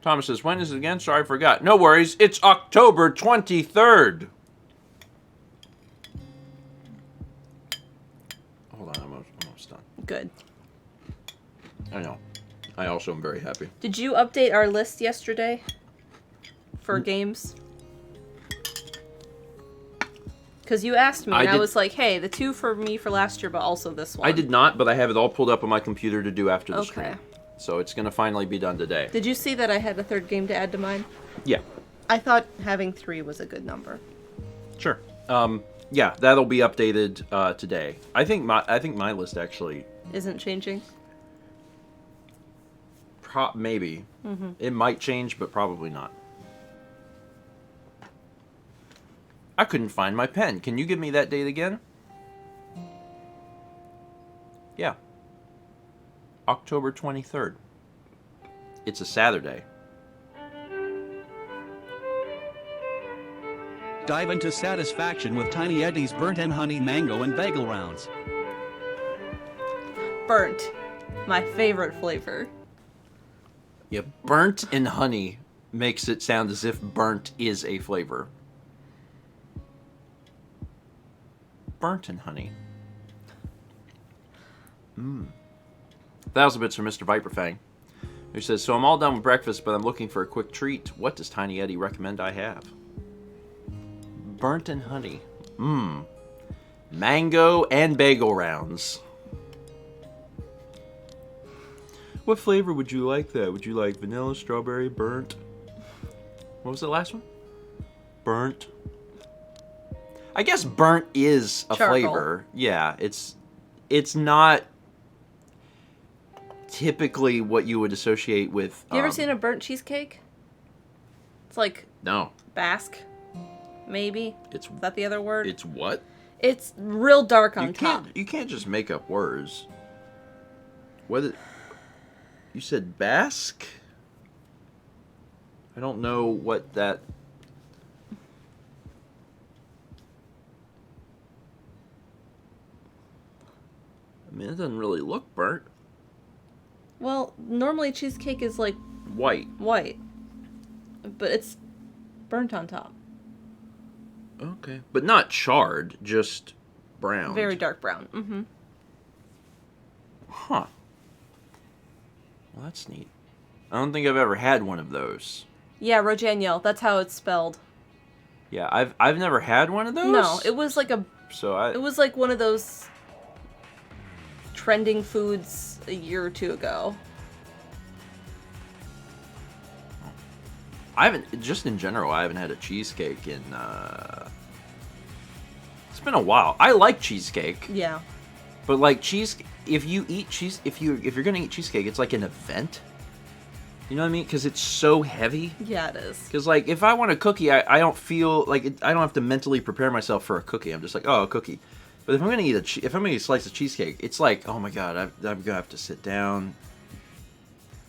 Thomas says, when is it again? Sorry, I forgot. No worries, it's October 23rd. Hold on, I'm almost done. Good. I know. I also am very happy. Did you update our list yesterday? For games? Because you asked me, and I was like, hey, the 2 for me for last year, but also this one. I did not, but I have it all pulled up on my computer to do after the Okay. stream. So it's going to finally be done today. Did you see that I had a 3rd game to add to mine? Yeah. I thought having 3 was a good number. Sure. Yeah, that'll be updated today. I think my list actually Isn't changing? maybe. It might change, but probably not. I couldn't find my pen. Can you give me that date again? Yeah. October 23rd. It's a Saturday. Dive into satisfaction with Tiny Eddie's burnt and honey mango and bagel rounds. Burnt. My favorite flavor. Yeah, burnt and honey makes it sound as if burnt is a flavor. Burnt and honey. 1,000 bits from Mr. Viperfang, who says, so I'm all done with breakfast, but I'm looking for a quick treat. What does Tiny Eddie recommend I have? Burnt and honey. Mango and bagel rounds. What flavor would you like that? Would you like vanilla, strawberry, burnt? What was the last one? Burnt. I guess burnt is a Charcoal. flavor. Yeah, it's not typically what you would associate with... You ever seen a burnt cheesecake? It's like No. Basque, maybe? It's Is that the other word? It's what? It's real dark on You top. can't just make up words. You said Basque? I don't know what that... I mean, it doesn't really look burnt. Well, normally cheesecake is like White. white, but it's burnt on top. Okay. But not charred, just brown. Very dark brown. Mm-hmm. Huh. Well, that's neat. I don't think I've ever had one of those. Yeah, Rojaniel. That's how it's spelled. Yeah, I've never had one of those. No, it was like it was like one of those trending foods a year or two ago. I haven't, just in general, I haven't had a cheesecake in, it's been a while. I like cheesecake. Yeah. But like if you're gonna eat cheesecake, it's like an event. You know what I mean? Because it's so heavy. Yeah, it is. Because like if I want a cookie, I don't feel like I don't have to mentally prepare myself for a cookie. I'm just like, oh, a cookie. But if I'm gonna eat a slice of cheesecake, it's like, oh my god, I'm gonna have to sit down.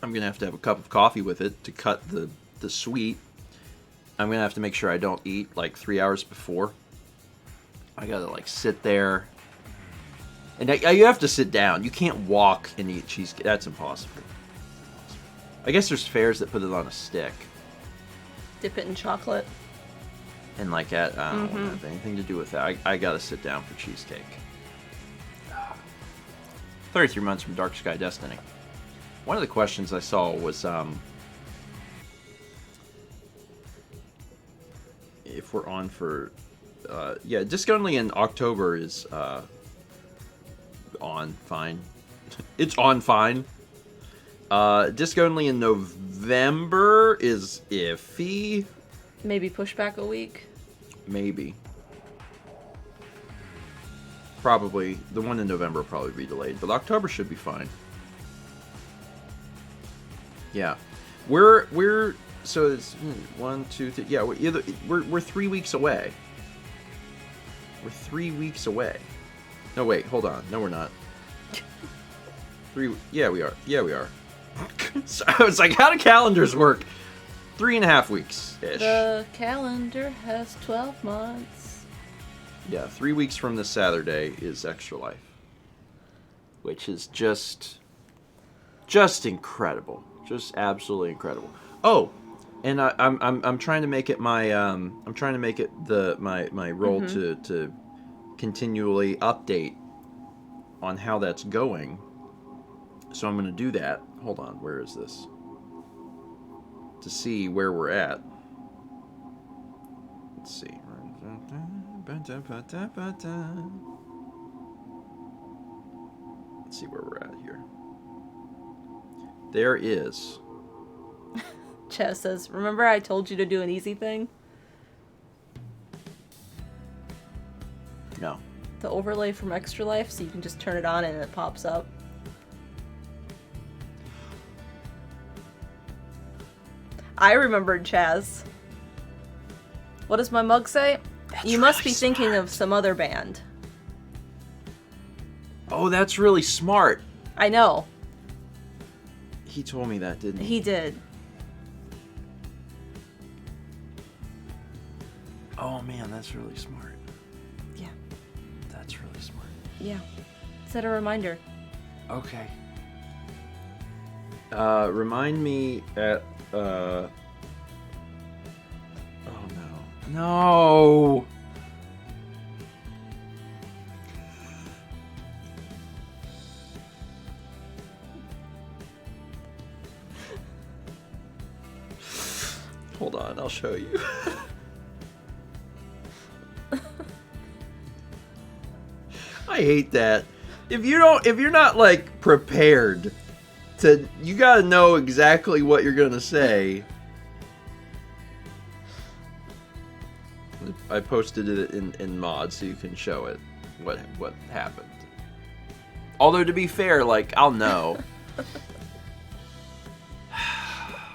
I'm gonna have to have a cup of coffee with it to cut the sweet. I'm gonna have to make sure I don't eat like 3 hours before. I gotta like sit there. And you have to sit down. You can't walk and eat cheesecake. That's impossible. I guess there's fairs that put it on a stick. Dip it in chocolate. And like that, I don't have anything to do with that. I gotta sit down for cheesecake. 33 months from Dark Sky Destiny. One of the questions I saw was if we're on for yeah, disc only in October is on fine. It's on fine. Disc only in November is iffy. Maybe push back a week. Maybe. Probably. The one in November will probably be delayed, but October should be fine. Yeah. We're so it's 1, 2, 3. Yeah, we're 3 weeks away. We're 3 weeks away. No, wait, hold on. No, we're not. Yeah, we are. Yeah, we are. So I was like, how do calendars work? 3.5 weeks-ish. The calendar has 12 months. Yeah, 3 weeks from this Saturday is Extra Life. Which is just incredible. Just absolutely incredible. Oh, and I'm trying to make it my my role to continually update on how that's going. So I'm going to do that. Hold on, where is this? To see where we're at. Let's see. Let's see where we're at here. There is. Chaz says, remember I told you to do an easy thing? No. The overlay from Extra Life, so you can just turn it on and it pops up. I remembered, Chaz. What does my mug say? You must be thinking of some other band. Oh, that's really smart. I know. He told me that, didn't he? He did. Oh man, that's really smart. Yeah. That's really smart. Yeah. Set a reminder. Okay. Remind me at oh no. No. Hold on, I'll show you. I hate that. If you're not like prepared you gotta know exactly what you're gonna say. I posted it in mod so you can show it what happened. Although to be fair, like I'll know.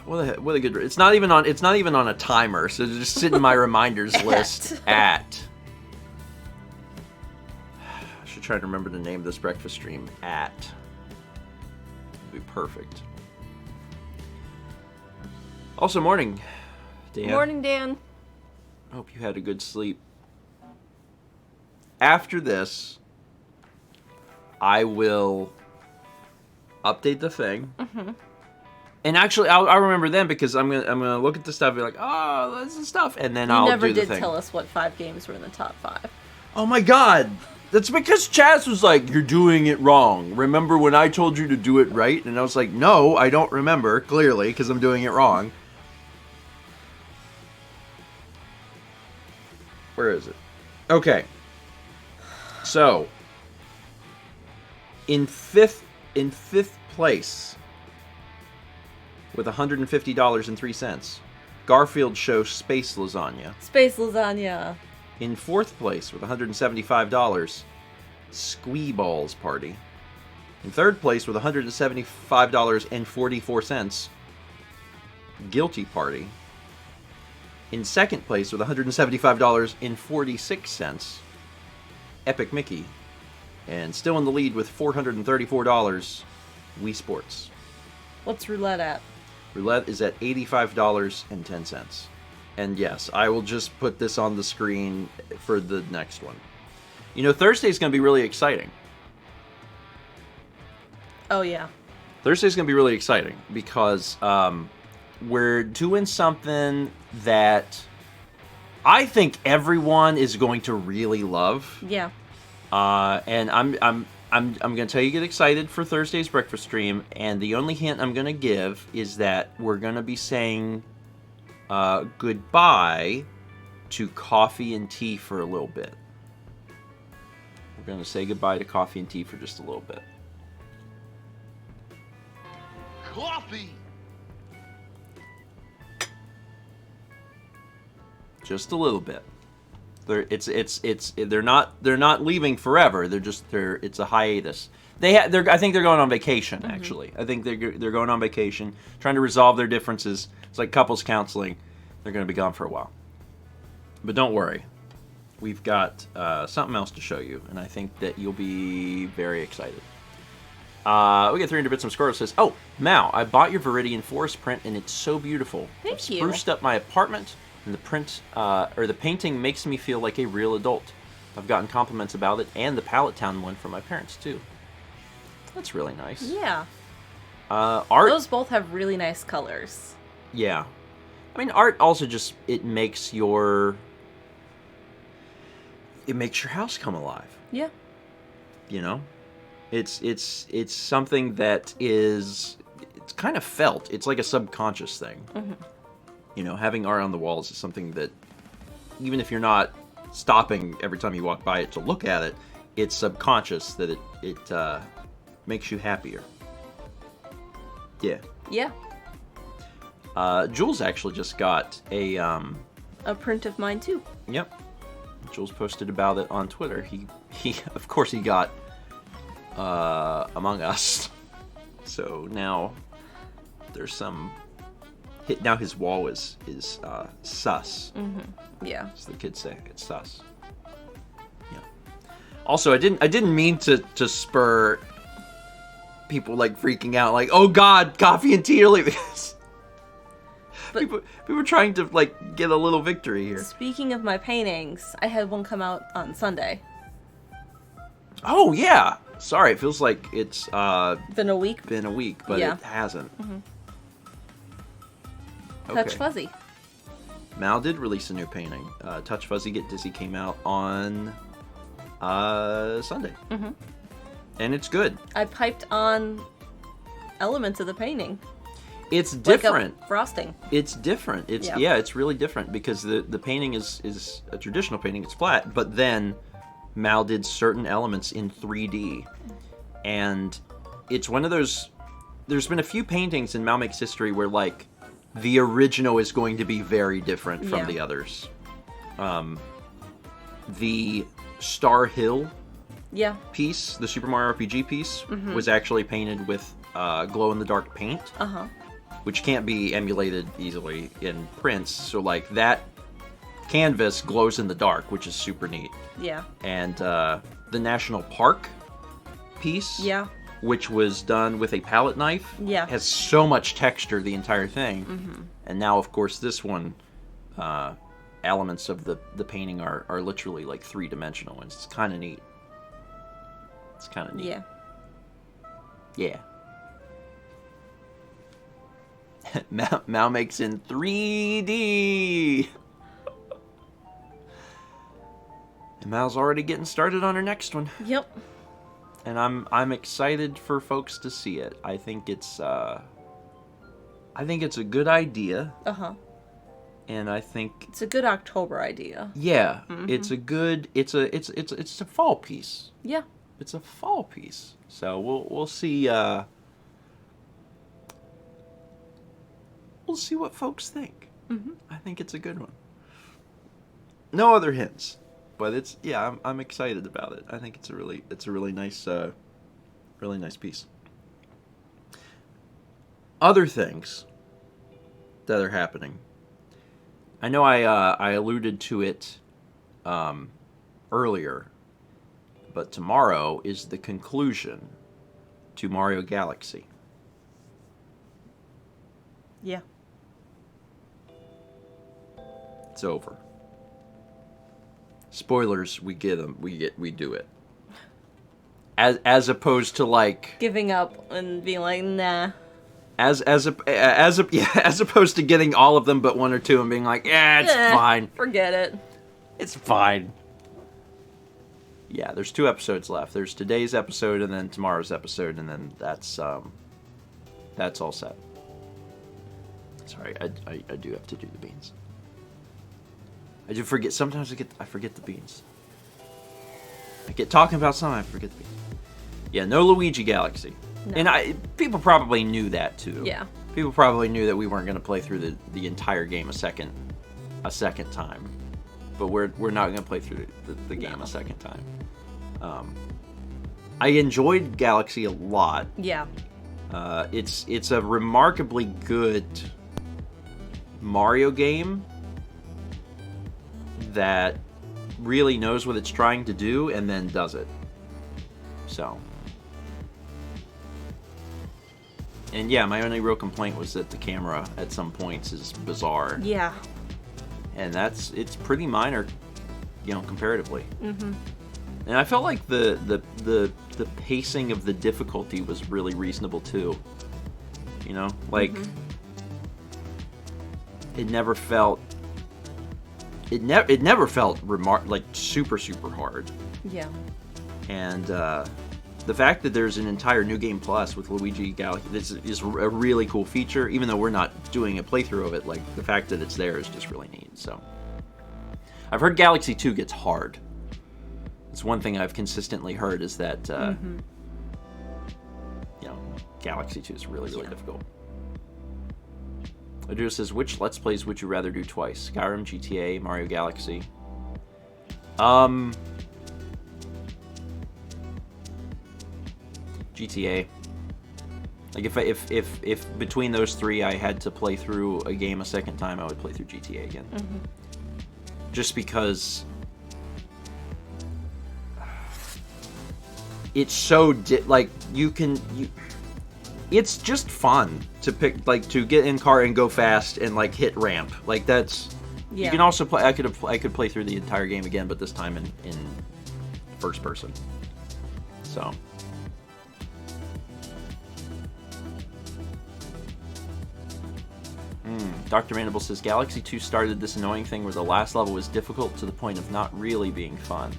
What a good. It's not even on a timer, so just sit in my reminders list at. I should try to remember to name this breakfast stream at. It'd be perfect. Also, morning, Dan. Morning, Dan. Hope you had a good sleep. After this, I will update the thing. Mm-hmm. And actually, I'll remember then because I'm gonna look at the stuff and be like, oh, that's the stuff, and then I'll do the thing. You never did tell us what 5 games were in the top 5. Oh my god! That's because Chaz was like, you're doing it wrong. Remember when I told you to do it right? And I was like, no, I don't remember, clearly, because I'm doing it wrong. Where is it? Okay. So, in fifth place, with $150.03, Garfield Show Space Lasagna. Space lasagna. In fourth place with $175, Squee Balls Party. In third place with $175.44, Guilty Party. In second place with $175.46, Epic Mickey. And still in the lead with $434, Wii Sports. What's roulette at? Roulette is at $85.10. And yes, I will just put this on the screen for the next one. You know, Thursday's going to be really exciting. Oh, yeah. Thursday's going to be really exciting because we're doing something that I think everyone is going to really love. Yeah. And I'm going to tell you, get excited for Thursday's breakfast stream. And the only hint I'm going to give is that we're going to be saying goodbye to coffee and tea for a little bit. We're going to say goodbye to coffee and tea for just a little bit. Coffee. Just a little bit. They're not leaving forever. It's a hiatus. I think they're going on vacation. Mm-hmm. Actually, I think they're going on vacation, trying to resolve their differences. It's like couples counseling. They're going to be gone for a while. But don't worry, we've got something else to show you, and I think that you'll be very excited. We get 300 bits from Scarlet says, "Oh, Mao, I bought your Viridian Forest print, and it's so beautiful. Thank I've you. spruced up my apartment, and the print or the painting makes me feel like a real adult. I've gotten compliments about it, and the Pallet Town one from my parents too. That's really nice. Yeah. Art. Those both have really nice colors. Yeah, I mean, art also just it makes your house come alive. Yeah. You know, it's something that it's kind of felt. It's like a subconscious thing. Mm-hmm. You know, having art on the walls is something that, even if you're not stopping every time you walk by it to look at it, it's subconscious that it makes you happier. Yeah. Yeah. Jules actually just got a print of mine too. Yep. Jules posted about it on Twitter. He of course he got Among Us. So now there's some now his wall is sus. Mm-hmm. Yeah. As the kids say, it's sus. Yeah. Also, I didn't mean to spur people like freaking out, like, oh God, coffee and tea are leaving us. But people are trying to like get a little victory here. speaking of my paintings, I had one come out on Sunday. Oh yeah. Sorry, it feels like it's Been a week. but Yeah. it hasn't. Mm-hmm. Okay. Touch Fuzzy. Mal did release a new painting. Touch Fuzzy Get Dizzy came out on Sunday. Mm-hmm. And it's good. I piped on elements of the painting. It's different. Like a frosting. It's different. It's Yeah. it's really different because the painting is a traditional painting. It's flat, but then Mal did certain elements in 3D, and it's one of those. There's been a few paintings in Mal Makes History where like the original is going to be very different from Yeah. the others. The Star Hill Yeah. piece, the Super Mario RPG piece, was actually painted with glow-in-the-dark paint, Uh-huh. which can't be emulated easily in prints. So like that canvas glows in the dark, which is super neat. Yeah. And the National Park piece, Yeah. which was done with a palette knife, Yeah. has so much texture, the entire thing. And now, of course, this one, elements of the painting are literally like three-dimensional, and it's kind of neat. It's kind of neat. Yeah. Yeah. Mal makes in 3D. And Mal's already getting started on her next one, Yep. and I'm excited for folks to see it. I think it's a good idea, Uh-huh. and I think It's a good October idea. yeah, it's a good it's a fall piece. Yeah. It's a fall piece. So we'll see we'll see what folks think. I think it's a good one. No other hints, but it's I'm excited about it. I think it's a really nice piece. Other things that are happening. I know I alluded to it earlier, but tomorrow is the conclusion to Mario Galaxy. Yeah. It's over. Spoilers, we get them. We do it. As opposed to like Giving up and being like, nah. as opposed to getting all of them but one or two and being like, yeah, it's fine. Forget it. It's fine. Yeah, there's 2 episodes left. There's today's episode and then tomorrow's episode, and then that's all set. Sorry, I do have to do the beans. I do forget. Sometimes I forget the beans. I get talking about something, I forget the beans. Yeah, no Luigi Galaxy. No. And people probably knew that too. Yeah. People probably knew that we weren't going to play through the entire game a second time. But we're not going to play through the game a second time. I enjoyed Galaxy a lot. Yeah. It's a remarkably good Mario game that really knows what it's trying to do and then does it. So. And yeah, my only real complaint was that the camera at some points is bizarre. Yeah. And it's pretty minor, comparatively. Mm-hmm. And I felt like the pacing of the difficulty was really reasonable too. Like it never felt like super hard. Yeah. And the fact that there's an entire New Game Plus with Luigi Galaxy, this is a really cool feature. Even though we're not doing a playthrough of it, like the fact that it's there is just really neat. So I've heard Galaxy 2 gets hard. It's one thing I've consistently heard is that Galaxy 2 is really difficult. Adria says, which Let's Plays would you rather do twice? Skyrim, GTA, Mario Galaxy? GTA. Like if between those 3 I had to play through a game a second time, I would play through GTA again. Just because it's so it's just fun to pick, like, to get in car and go fast and like hit ramp. Like that's you can also play. I could play through the entire game again, but this time in first person. So. Dr. Mandible says, Galaxy 2 started this annoying thing where the last level was difficult to the point of not really being fun.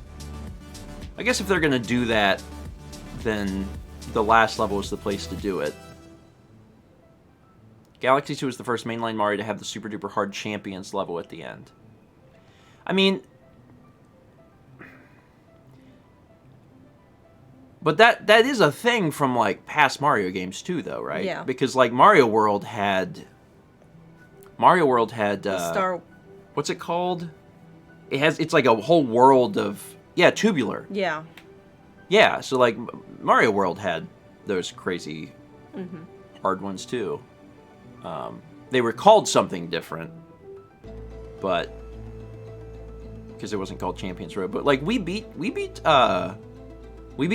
I guess if they're going to do that, then the last level is the place to do it. Galaxy 2 is the first mainline Mario to have the super duper hard champions level at the end. I mean, but that is a thing from like past Mario games too, though, right? Yeah. Because like Mario World had Star. What's it called? It's like a whole world of tubular. Yeah. Yeah, so like Mario World had those crazy hard ones too. They were called something different, but because it wasn't called Champions Road. But like we beat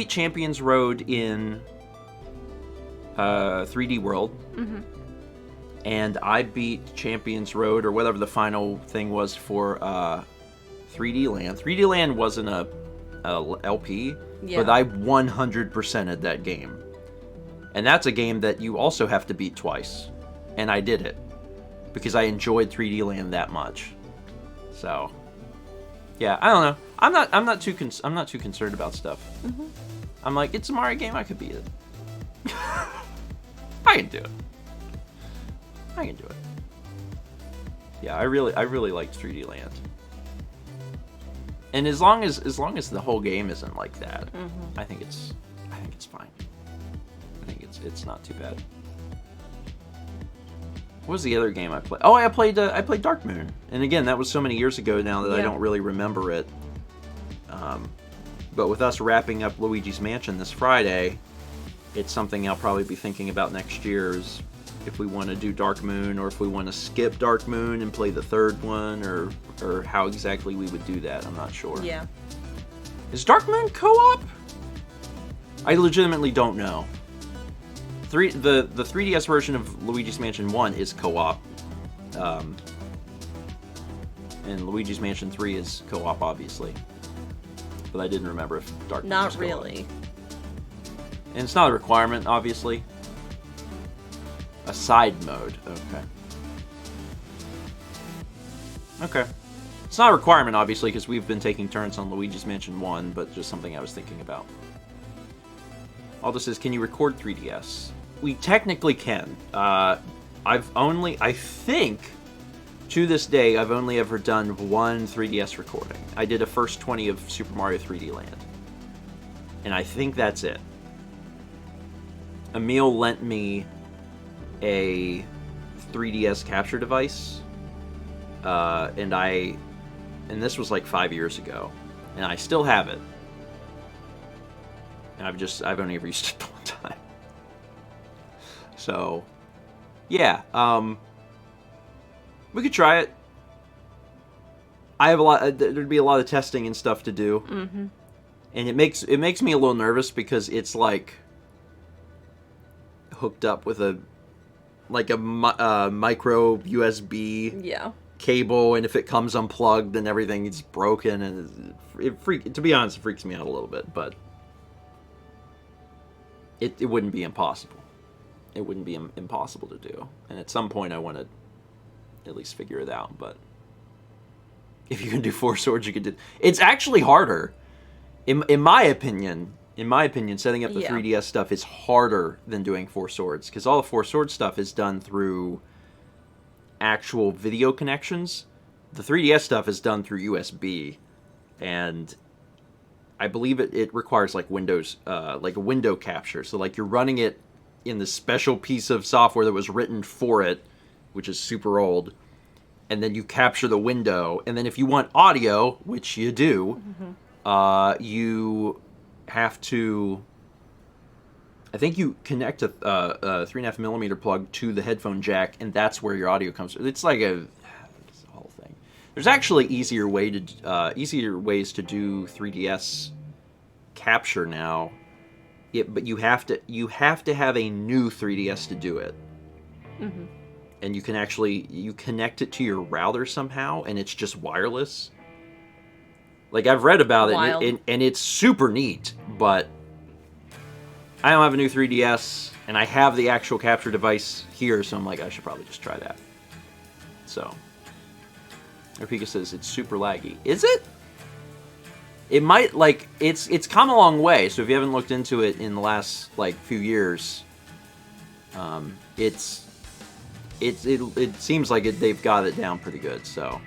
Champions Road in 3D World. And I beat Champions Road, or whatever the final thing was, for 3D Land. 3D Land wasn't a LP, but I 100%ed that game. And that's a game that you also have to beat twice. And I did it. Because I enjoyed 3D Land that much. So, yeah, I don't know. I'm not too concerned about stuff. I'm like, it's a Mario game, I could beat it. I can do it. I can do it. Yeah, I really liked 3D Land. And as long as the whole game isn't like that, I think it's fine. I think it's not too bad. What was the other game I played? Oh, I played Dark Moon. And again, that was so many years ago now that I don't really remember it. But with us wrapping up Luigi's Mansion this Friday, it's something I'll probably be thinking about next year, is if we want to do Dark Moon, or if we want to skip Dark Moon and play the third one, or how exactly we would do that. I'm not sure. Yeah. Is Dark Moon co-op? I legitimately don't know. The 3DS version of Luigi's Mansion 1 is co-op. And Luigi's Mansion 3 is co-op, obviously. But I didn't remember if Dark Moon was Not really. And it's not a requirement, obviously. A side mode. Okay. Okay. It's not a requirement, obviously, because we've been taking turns on Luigi's Mansion 1, but just something I was thinking about. Aldo says, can you record 3DS? We technically can. I think, to this day, I've only ever done one 3DS recording. I did a first 20 of Super Mario 3D Land. And I think that's it. Emil lent me a 3DS capture device. And this was like 5 years ago. And I still have it. And I've only ever used it one time. So, yeah, we could try it. I have there'd be a lot of testing and stuff to do. Mm-hmm. And it makes me a little nervous because it's like hooked up with a micro USB cable, and if it comes unplugged, then everything is broken, and to be honest, it freaks me out a little bit, but it wouldn't be impossible. It wouldn't be impossible to do, and at some point I want to at least figure it out. But if you can do 4 swords, you could do. It's actually harder, in my opinion. In my opinion, setting up the 3DS stuff is harder than doing 4 swords, because all the 4 sword stuff is done through actual video connections. The 3DS stuff is done through USB, and I believe it requires like Windows, like a window capture. So like you're running it in the special piece of software that was written for it, which is super old, and then you capture the window, and then if you want audio, which you do, you have to, I think you connect a 3.5mm plug to the headphone jack, and that's where your audio comes from. It's like it's a whole thing. There's actually easier ways to do 3DS capture now. But you have to have a new 3DS to do it. Mm-hmm. And you connect it to your router somehow, and it's just wireless. Like, I've read about it, and it's super neat, but I don't have a new 3DS, and I have the actual capture device here, so I'm like, I should probably just try that. So, Rapika says, it's super laggy. Is it? It might, like, it's come a long way, so if you haven't looked into it in the last, like, few years, it seems like they've got it down pretty good, so,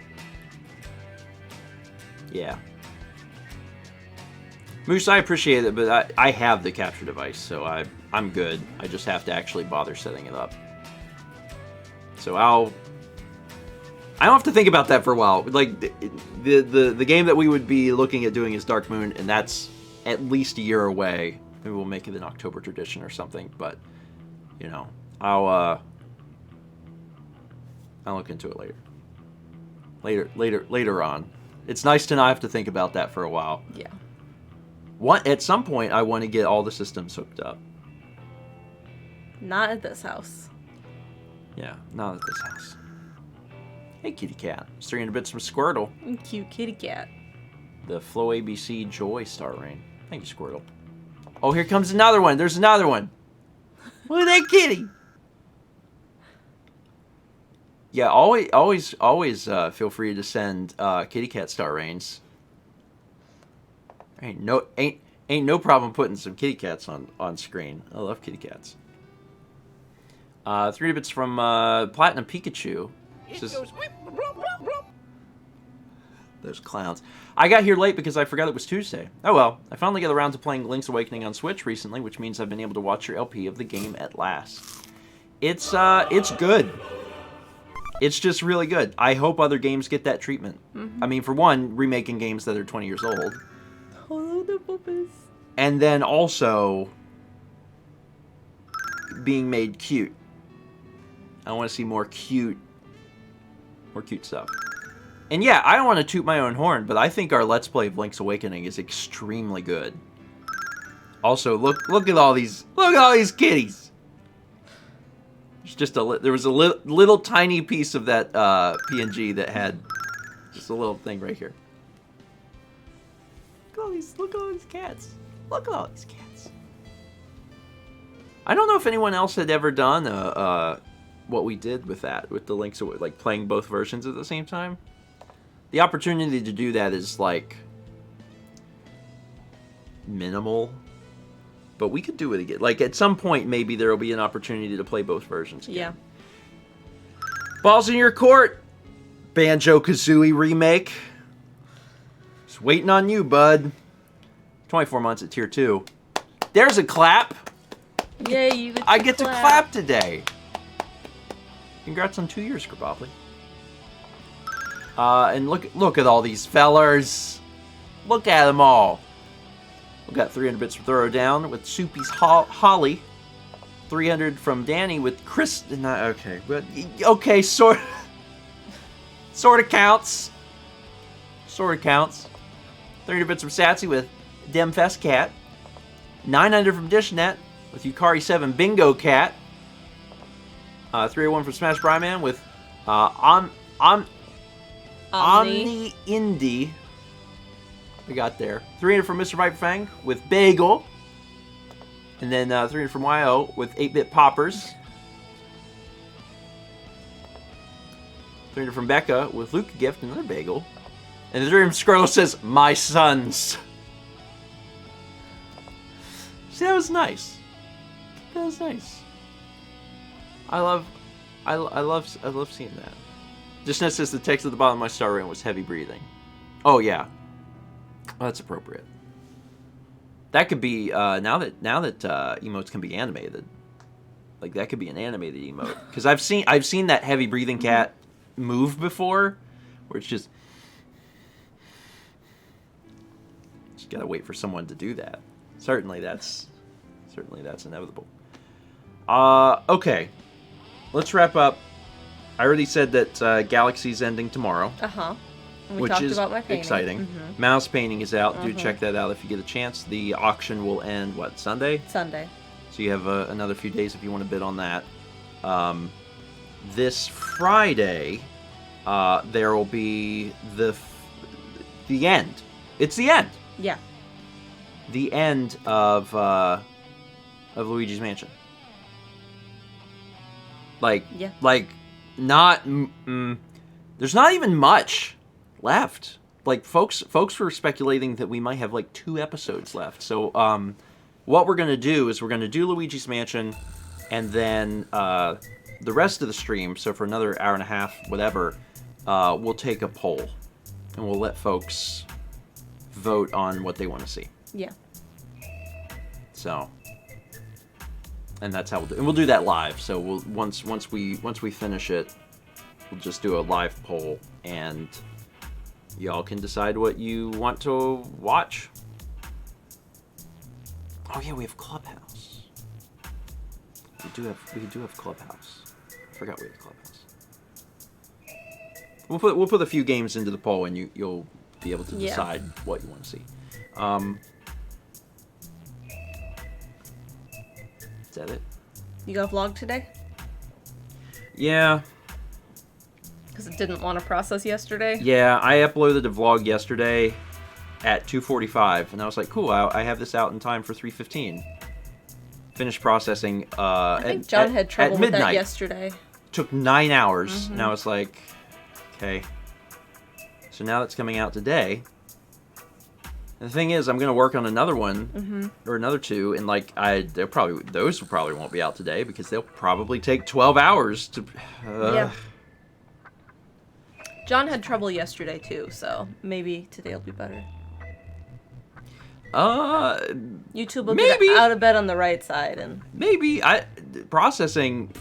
yeah. Moose, I appreciate it, but I have the capture device, so I'm good. I just have to actually bother setting it up. So I don't have to think about that for a while. Like, the game that we would be looking at doing is Dark Moon, and that's at least a year away. Maybe we'll make it an October tradition or something, but, you know, I'll look into it later. Later on. It's nice to not have to think about that for a while. Yeah. At some point, I want to get all the systems hooked up. Not at this house. Yeah, not at this house. Hey, kitty cat. It's 300 bits from Squirtle. Cute kitty cat. The Flow ABC Joy Star Rain. Thank you, Squirtle. Oh, here comes another one. There's another one. Look at that kitty. Yeah, always feel free to send kitty cat Star Rains. Ain't no problem putting some kitty cats on screen. I love kitty cats. 3 bits from Platinum Pikachu. Says, those clowns. I got here late because I forgot it was Tuesday. Oh well, I finally got around to playing Link's Awakening on Switch recently, which means I've been able to watch your LP of the game at last. It's good. It's just really good. I hope other games get that treatment. I mean, for one, remaking games that are 20 years old. Oh, the bubbles. And then also being made cute. I want to see more cute stuff. And yeah, I don't want to toot my own horn, but I think our Let's Play of Link's Awakening is extremely good. Also, look at all these kitties. There's just there was a little tiny piece of that PNG that had just a little thing right here. Look at all these cats. Look at all these cats. I don't know if anyone else had ever done what we did with that, with the Link's, like playing both versions at the same time. The opportunity to do that is like minimal, but we could do it again. Like at some point, maybe there will be an opportunity to play both versions again. Yeah. Balls in your court, Banjo-Kazooie remake. Just waiting on you, bud. 24 months at tier 2. There's a clap. Yay, you get to I get to clap today. Congrats on 2 years, Grabobly. And look at all these fellers. Look at them all. We got 300 bits from Throw Down with Soupy's Holly. 300 from Danny with Chris. Okay, but okay, sort of counts. Sort of counts. 300 bits from Satsy with Demfest Cat. 900 from Dishnet with Yukari 7 Bingo Cat. 301 from Smash Bryman with Omni Indie. We got there. 300 from Mr. Viper Fang with Bagel. And then 300 from YO with 8-Bit Poppers. 300 from Becca with Luca Gift, another bagel. And the 300 from Skrullo says, "My sons." See, that was nice. That was nice. I love seeing that. Just says the text at the bottom of my star rating was heavy breathing. Oh yeah, well, that's appropriate. That could be now that emotes can be animated. Like that could be an animated emote because I've seen that heavy breathing cat move before, where it's just gotta wait for someone to do that. Certainly that's inevitable. Okay, let's wrap up. I already said that Galaxy's ending tomorrow. We which talked is about my painting. exciting. Mouse painting is out. Do check that out if you get a chance. The auction will end, what, Sunday? Sunday. So you have another few days if you want to bid on that. This Friday, there will be the end. It's the end. Yeah. The end of Luigi's Mansion. Like, yeah. Like, not. There's not even much left. Like, folks were speculating that we might have like 2 episodes left. So, what we're gonna do is we're gonna do Luigi's Mansion, and then the rest of the stream. So for another hour and a half, whatever, we'll take a poll, and we'll let folks vote on what they want to see. Yeah. So, and that's how we'll do. And we'll do that live. So we'll once we finish it, we'll just do a live poll, and y'all can decide what you want to watch. Oh yeah, we have Clubhouse. We do have Clubhouse. I forgot we have Clubhouse. We'll put a few games into the poll, and you'll be able to decide what you want to see. Is that it? You got a vlog today? Yeah. Because it didn't want to process yesterday? Yeah, I uploaded a vlog yesterday at 2:45, and I was like, cool, I have this out in time for 3:15. Finished processing I think John had trouble with that yesterday. Took 9 hours, and I was like, okay. So now that's coming out today. And the thing is, I'm gonna work on another one or another 2, and like those probably won't be out today because they'll probably take 12 hours to. Yeah. John had trouble yesterday too, so maybe today will be better. YouTube will get out of bed on the right side, and maybe processing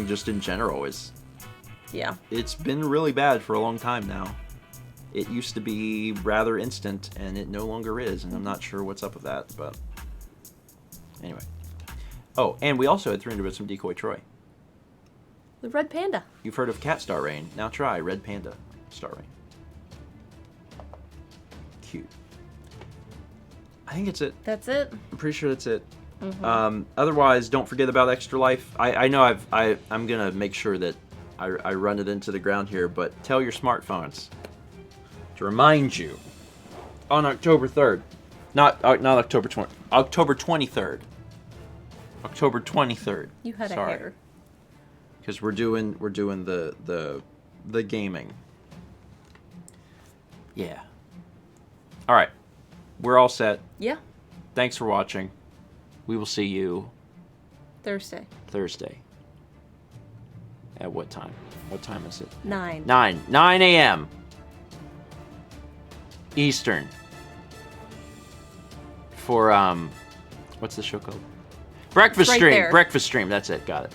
just in general is Yeah. It's been really bad for a long time now. It used to be rather instant, and it no longer is, and I'm not sure what's up with that, but anyway. Oh, and we also had 300 bits from Decoy Troy. The red panda. You've heard of Cat Star Rain. Now try Red Panda Star Rain. Cute. I think it's it. That's it. I'm pretty sure that's it. Otherwise, don't forget about Extra Life. I know I'm gonna make sure that I run it into the ground here, but tell your smartphones to remind you on October 3rd, not October 20, October 23rd. October 23rd. You had Sorry. a hair. Because we're doing the gaming. Yeah. All right. We're all set. Yeah. Thanks for watching. We will see you Thursday. At what time? What time is it? 9. 9 a.m. Eastern. For what's the show called? Breakfast Right Stream. there. Breakfast Stream. That's it. Got it.